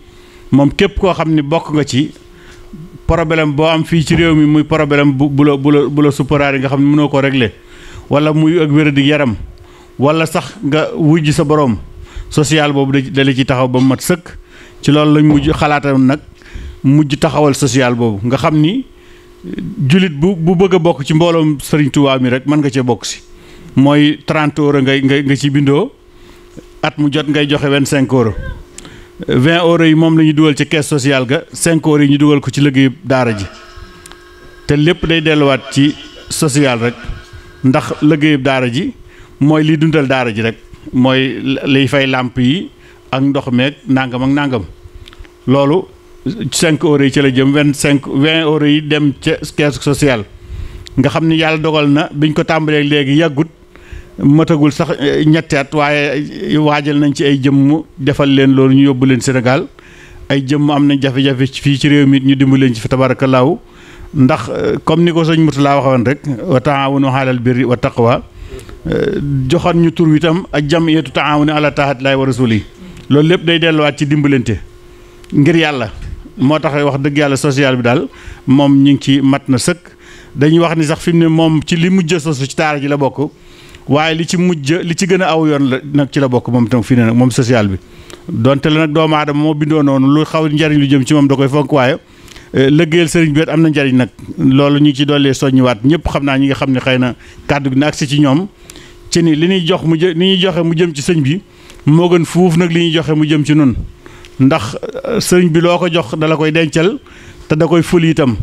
moom képp koo xam ni bokk nga ci problème boo am fii ci réew mi muy problème bu la supparaari nga xam ne mënoo ko régler wala muy ak wér di yaram wala sax nga wujj sa borom social boobu da la ci taxaw ba mu mat sëkk ci loolu lañ mujj xalaatam nag mujj taxawal social boobu nga xam ni julit bu bëgg a bokk ci mbooloom Serigne Touba mi rek mën nga cee bokk si mooy 30 euros nga ci bindoo at mu jot ngay joxe 25 euros 20 euros yi moom la ñu dugal ci caisse sociale ga 5 euros yi ñu dugal ko ci liggéeyu daara ji te lépp day delluwaat ci social rek ndax liggéeyu daara ji mooy liy dundal daara ji rek mooy liy fay làmp yi ak ndox meeg nangam ak nangam loolu 5 euros yi ci la jëm 20 euros yi dem ca caisse sociale nga xam ni yàlla dogal na biñ ko tàmbalee léegi yàggut matagul sax ñetti at waaye waajal nañ ci ay jëmm defal leen loolu ñu yóbbu leen Sénégal ay jëmm am nañ jafe-jafe fii ci réew mi ñu dimbali leen ci fa tabaarakallaahu ndax comme ni ko sëñ Murtala waxoon rek wa taawunu alal birri wa taqwa joxoon ñu tur itam ak jamiyatu taawuni ala taa'atillahi wa rasuli loolu lépp day delluwaat ci dimbalante ngir yàlla moo tax wax dëgg yàlla social bi daal moom ñu ngi ci mat na sëkk dañuy wax ni sax fi mu ne moom ci li mujj sosu ci daara ji la bokk waaye li ci gën a aw yoon la nag ci la bokk moom itam fii ne nag moom social bi donte la nag doomu aadama moo bindoo noonu lu xaw njariñ lu jëm ci moom da koy fonk waaye liggéeyal sëriñ bi am na njariñ nag loolu ñu ngi ci dollee soññiwaat ñëpp xam naa ñi nga xam ne xëy na kàddu gi na agsi ci ñoom ci ni li ñuy joxe mu jëm ci sëñ bi moo gën fuuf nag li ñuy joxe mu jëm ci nun ndax sëriñ bi loo ko jox dala koy dencal te da koy ful itam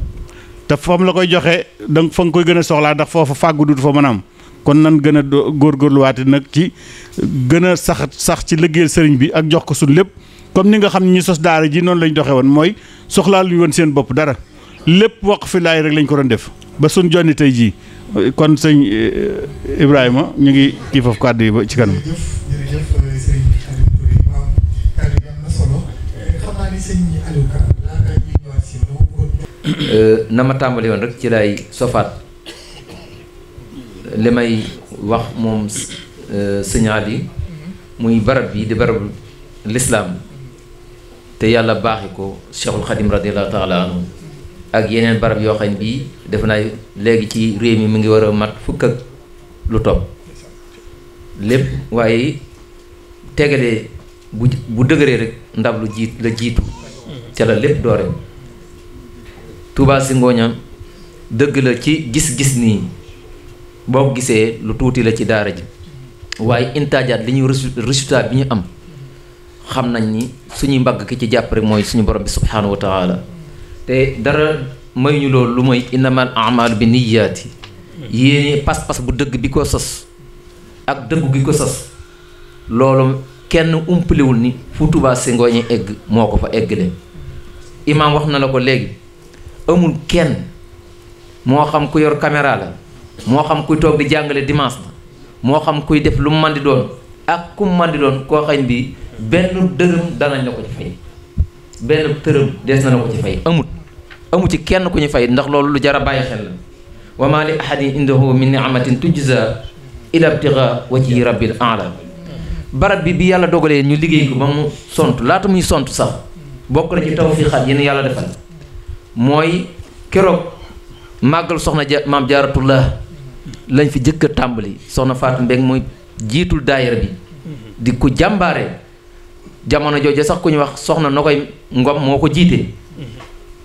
te fam la koy joxe danga fa nga koy gën a soxlaa ndax foofa fàggu dut fa mën a am kon nan gën a góorgóorluwaate nag ci gën a sax ci liggéeyal sëriñ bi ak jox ko suñ lépp comme ni nga xam ne ñi sos daara ji noonu lañ doxee woon mooy soxlaa luñu woon seen bopp dara lépp waqf fillaahi rek lañ ko doon def ba suñ jonni tey jii kon sëñ Ibrahima ñu ngi kii foofu kàddu yi ba ci kanam. jërëjëf sëriñ Aliou Touré waaw kàddu yi am na solo xam naa ni sëñ Aliou Ka laata ñuy ñëwaat si na ma tàmbali woon rek ci lay sofaat li may wax moom sëñ Ali muy barab bi di barab lislaam te yàlla baaxi ko Cheikhul Khadim radiyallahu taala anhu ak yeneen barab yoo xam ne bii defe naa léegi ci réew mi mu ngi war a mat fukk ak lu topp lépp waaye tegalee bu dëgëree rek ndab lu jiitu ca la lépp doore Touba si ngooñam dëgg la ci gis-gis nii boo ko gisee lu tuuti la ci daara ji waaye intaajaat li ñuy résultat bi ñu am xam nañ ni suñuy mbagg ki ci jàpp rek mooy suñu borom bi subhaanahu wa taala te dara may ñu loolu lu mooy innamal a'maalu bi niyyaati yéene pas-pas bu dëgg bi ko sos ak dëggu gi ko sos loolu kenn umpalewul ni fu Touba si ngooñe egg moo ko fa eggale imaam wax na la ko léegi amul kenn moo xam ku yor caméra la moo xam kuy toog di jàngale dimanche la moo xam kuy def lu mu mën di doon ak ku mu mën di doon koo xañ bi benn dërëm danañ la ko ci fay benn tërëm des na la ko ci fay amu ci kenn ku ñu fay ndax loolu lu jar a bàyyi xel la wa maa li ahadin indahu min ni'matin tujza ila ibtigha wajhi rabbil a'la barab bi yàlla dogalee ñu liggéey ko ba mu sont laata muy sont sax bokk na ci tawfiixaat yéen yàlla defal mooy keroog màggal soxna maam jaaratullah lañ fi jëkk a tàmbali soxna Fatou Mbeng mooy jiitul daayira bi di ko jàmbaare jamono jooju sax ku ñu wax soxna Nokoy Ngom moo ko jiite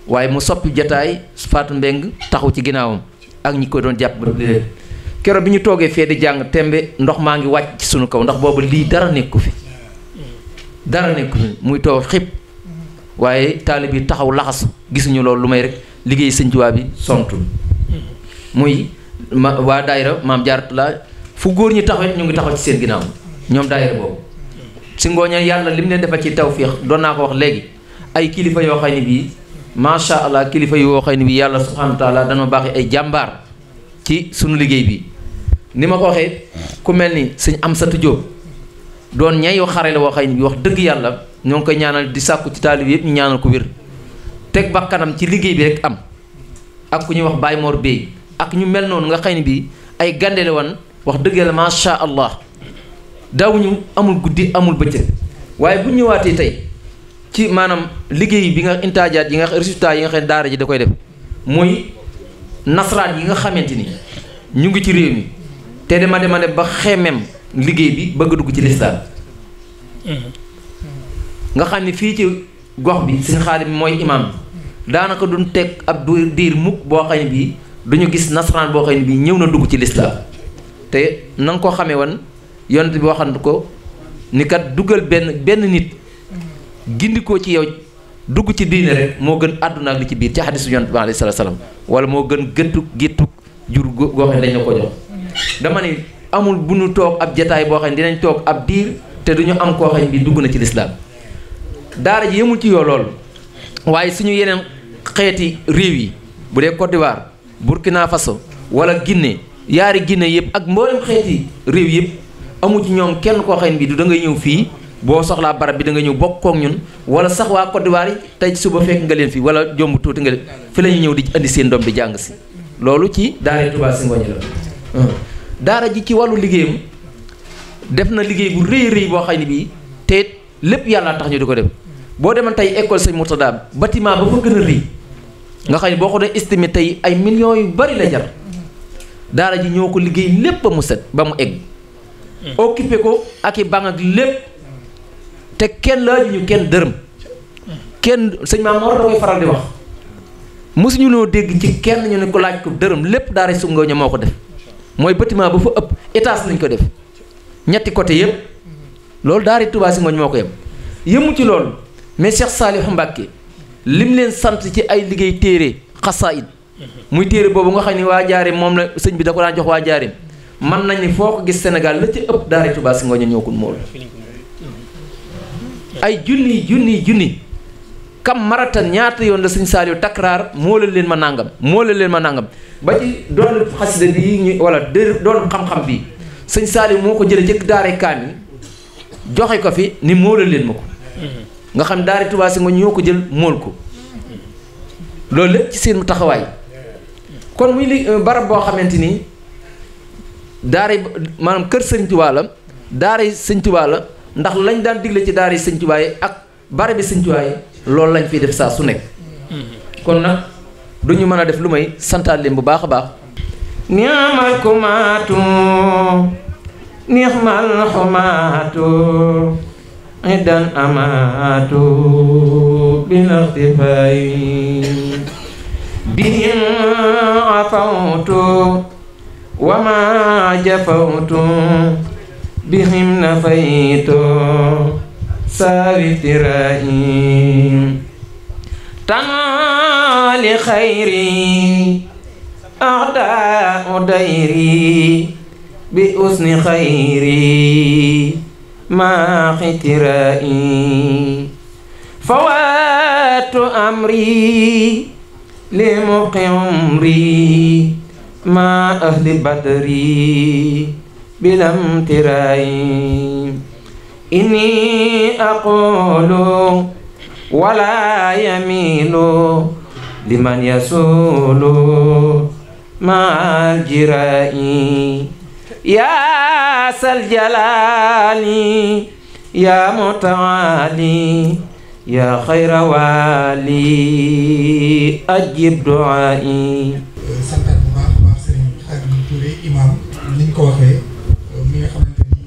waaye mu soppi jataay Fatou Mbeng taxaw ci ginnaawam ak ñi ko doon jàpp ba léegi keroog bi ñu toogee fee di jàng tembe ndox maa ngi wàcc ci sunu kaw ndax boobu lii dara nekku fi muy toog xib waaye taalib yi taxaw laxasu gisuñu loolu lu may rek liggéey Sëñ Tuubaa bi sontul muy waa daayira maam Jaaratullah fu góor ñi taxawet ñu ngi taxaw ci seen ginnaaw ñoom daayira boobu si ngooña yàlla lim leen defal ci tawfiix doon naa ko wax léegi ay kilifa yoo xam ne bii macha allah kilifa yoo xam ne bii yàlla subhaanahu wa taala dana baaxee ay jàmbaar ci sunu liggéey bi ni ma ko waxee ku mel ni sëñ Amsatu Jóob doon ñayu xare la woo xam ne bii wax dëgg yàlla ñoo ngi koy ñaanal di sàkku ci taalib yëpp ñu ñaanal ko wér teg bakkanam ci liggéey bi rek am ak ku ñuy wax Baye Mor Bey ak ñu mel noonu nga xam ne bii ay gandele woon wax dëgg yàlla macha allah daawuñu amul guddi amul bëccëg waaye bu ñëwaatee tey ci maanaam liggéey bi nga intaajaat yi nga résultat yi nga xam ne daara ji da koy def muy nasaraan yi nga xamante ni ñu ngi ci réew mi te dama dem ba xemem liggéey bi bëgg dugg ci lislaam nga xam ne fii ci gox bi Sëñ Xaadim mooy imam daanaka duñ teg ab diir mukk boo xam ne bii duñu gis nasaraan boo xam ne bii ñëw na dugg ci lislaam te na nga ko xamee woon yonent bi waxan ko ni kat dugal benn nit gindikoo ci yow dugg ci diine rek moo gën àdduna ak li ci biir ci xadisu yonent bi alayhi salaatu salaam wala moo gën géttu jur goo xam ne dañ la ko jox dama ne amul bu ñu toog ab jataay boo xam ne dinañ toog ab diir te duñu am koo xam ne bi dugg na ci lislaam daara ji yemul ci yoo loolu waaye suñu yeneen xeeti réew yi bu dee Côte d'Ivoire Burkina Faso wala Guinée yaari Guinée yëpp ak mboolem xeeti réew yëpp amu ci ñoom kenn koo xam ne bi du da ngay ñëw fii boo soxlaa barab bi da nga ñëw bokk kook ñun wala sax waa Côte d'Ivoire yi tey suba fekk nga leen fi wala jomb tuuti nga leen fi la ñu ñëw di indi seen doom di jàng si loolu ci daara Touba si Ngoñi la daara ji ci wàllu liggéeyam def na liggéey bu rëy rëy boo xam ne bii te lépp yàlla tax ñu di ko def boo demoon tey école Sëñ Murtada bâtiment ba fa gën a rëy nga xam ne boo ko doon estimé tey ay millions yu bari la jar daara ji ñoo ko liggéey lépp ba mu set ba mu egg occupé ko ak i bang ak lépp te kenn laajuñu kenn dërëm kenn sëñ Maam Mor da koy faral di wax mosuñu noo dégg ci kenn ñu ne ko laaj ko dërëm lépp daara su Ngoñi moo ko def mooy bâtiment ba fa ëpp étage lañ ko def ñetti côté yëpp loolu daara Touba si Ngoñi moo ko yem yëmu ci loolu mais Cheikh Saliou Mbacké lim leen sant ci ay liggéey téere xasaayid muy téere boobu nga xam ne waa Jaareem moom la sëñ bi da ko daan jox waa Jaareem man nañ ni foo ko gis Sénégal la ci ëpp daara Touba si Ngoñi ñoo ko mool ay junni kam maratan ñaata yoon la sëñ Saliou takraar moolal leen ma nangam ba ci doon xasida bi ñu wala doon xam-xam bi sëñ Saliou moo ko jëlee ci daara kaamil joxe ko fi ni moolal leen ma ko nga xam daara Touba si Ngoñi ñoo ko jël mool ko loolu lépp ci seen taxawaay kon muy li barab boo xamante ni daara maanaam kër Sëñ Touba la daara Sëñ Touba la ndax lañ daan digle ci daara Sëñ Touba yi ak barab bi Sëñ Touba yi loolu lañ fiy def saa su nekk kon nag du ñu mën a def lu may santaat leen bu baax a baax ni'mal kumaatu ni'mal xumaatu idan amaatu bil ixtifaay bihim afawtu wa ma jafawtu bihim nafaytu sawitiraay tanali xayri axda udayri bi usni xayri ma xitiraay fawatu amri li muqi umri ma ahli badri bilam tiraay inni aqulu wala yamilu liman yasulu ma jirai ya sal jalali ya mutaali ya xayra wali ajib duai. santaat bu baax a baax Serigne Khadim Touré imam ni ñu ko waxee mi nga xamante ni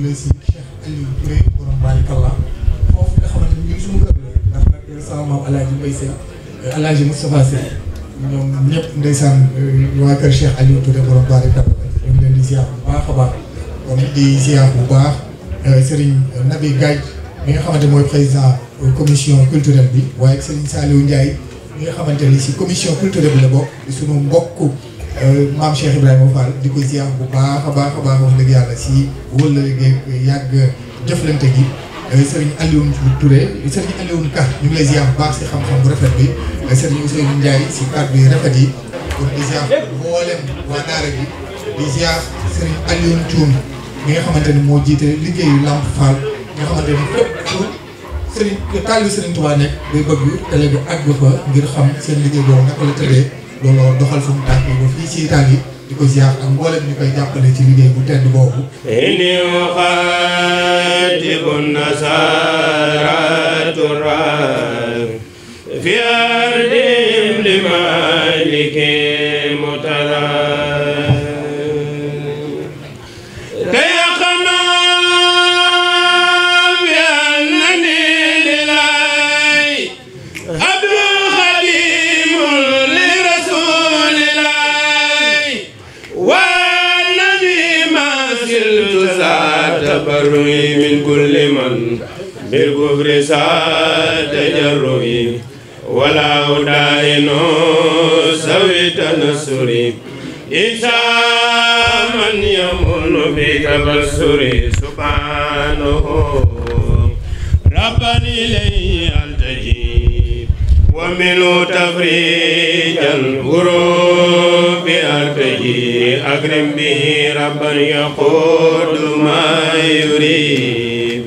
la si Cheikh Aliou Touré borom Barikalla foofu nga xamante ni ñun suñu kër la ndax nag sama maam El Hadj Mbaye Sène El Hadj Moustapha Sène ñoom ñëpp ndeysaan waa kër Cheikh Aliou Touré borom Barikalla ñu ngi leen di ziar bu baax a baax kon di ziar bu baax Serigne Nabi Gadj mi nga xamante mooy président commission culturelle bi waaye Serigne Saliou Ndiaye mi nga xamante ni si commission culturelle bi la bokk di sunu mbokku maam Cheikh Ibrahima Fall di ko ziar bu baax a baax wax dëgg yàlla si wëllëre gi yàgg jëflante gi Serigne Alioune Touré Serigne Alioune Ka ñu ngi lay ziar bu baax si xam-xam bu rafet bi Serigne Ousseynou Ndiaye si kàddu yi rafet yi kon di ziar mboolem waa daara bi di ziar Serigne Alioune Thioune mi nga xamante ni moo jiite liggéeyu Lamp Fall nga xamante ni fépp Serigne taalibu Serigne Touba nekk day bëgg télé bi àgg fa ngir xam seen liggéey boobu naka la tëddee looloo doxal suñu tànk yi ba fii ci Italie di ko ziar ak mboolem ñu koy jàppale ci liggéey bu tedd boobu. inni uxaatibu nasaara turan fi ardim li maliki mutala تبرئي من كل من بالكفر ساد تجرئي ولا أدائن سوي تنصري إنسان من يمن بتبصري سبحانه ربا إليه ألتجي ومنه تفريجا الغروب أرتجي أكرم به ربا يقود ما يريد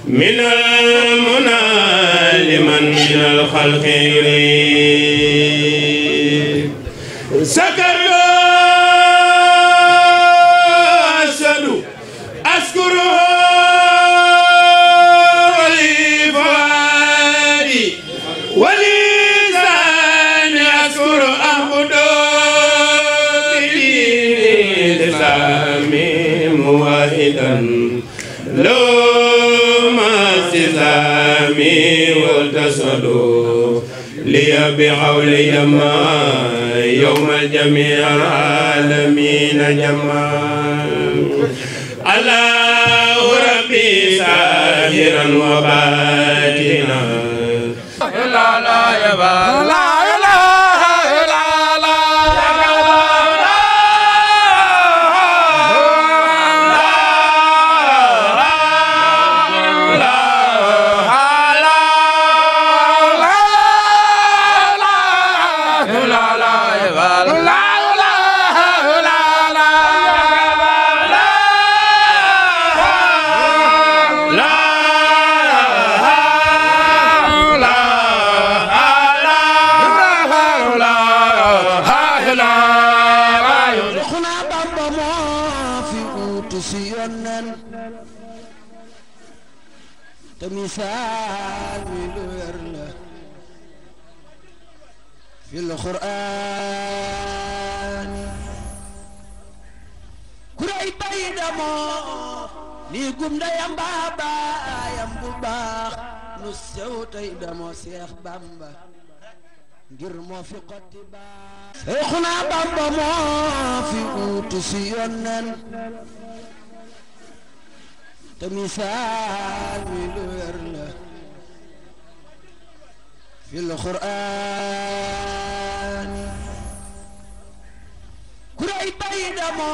من المنى لمن من الخلق يريد سكر أسد أذكره لفؤادي ولسان أذكر أحمده موحدا لو ما استسلامي والتصدوا لي بحولي ما يوم الجميع العالمين جمال الله ربي ساهرا وباتنا لا لا يا لا في القرآن كراي بايدمو ني غوم دايام بابا يام بو باخ نو سيو تاي دمو شيخ بامبا غير مو في قتي با شيخنا بامبا مو في اوتسي يونن تمثال ملورنا في القرآن كراي بايدمو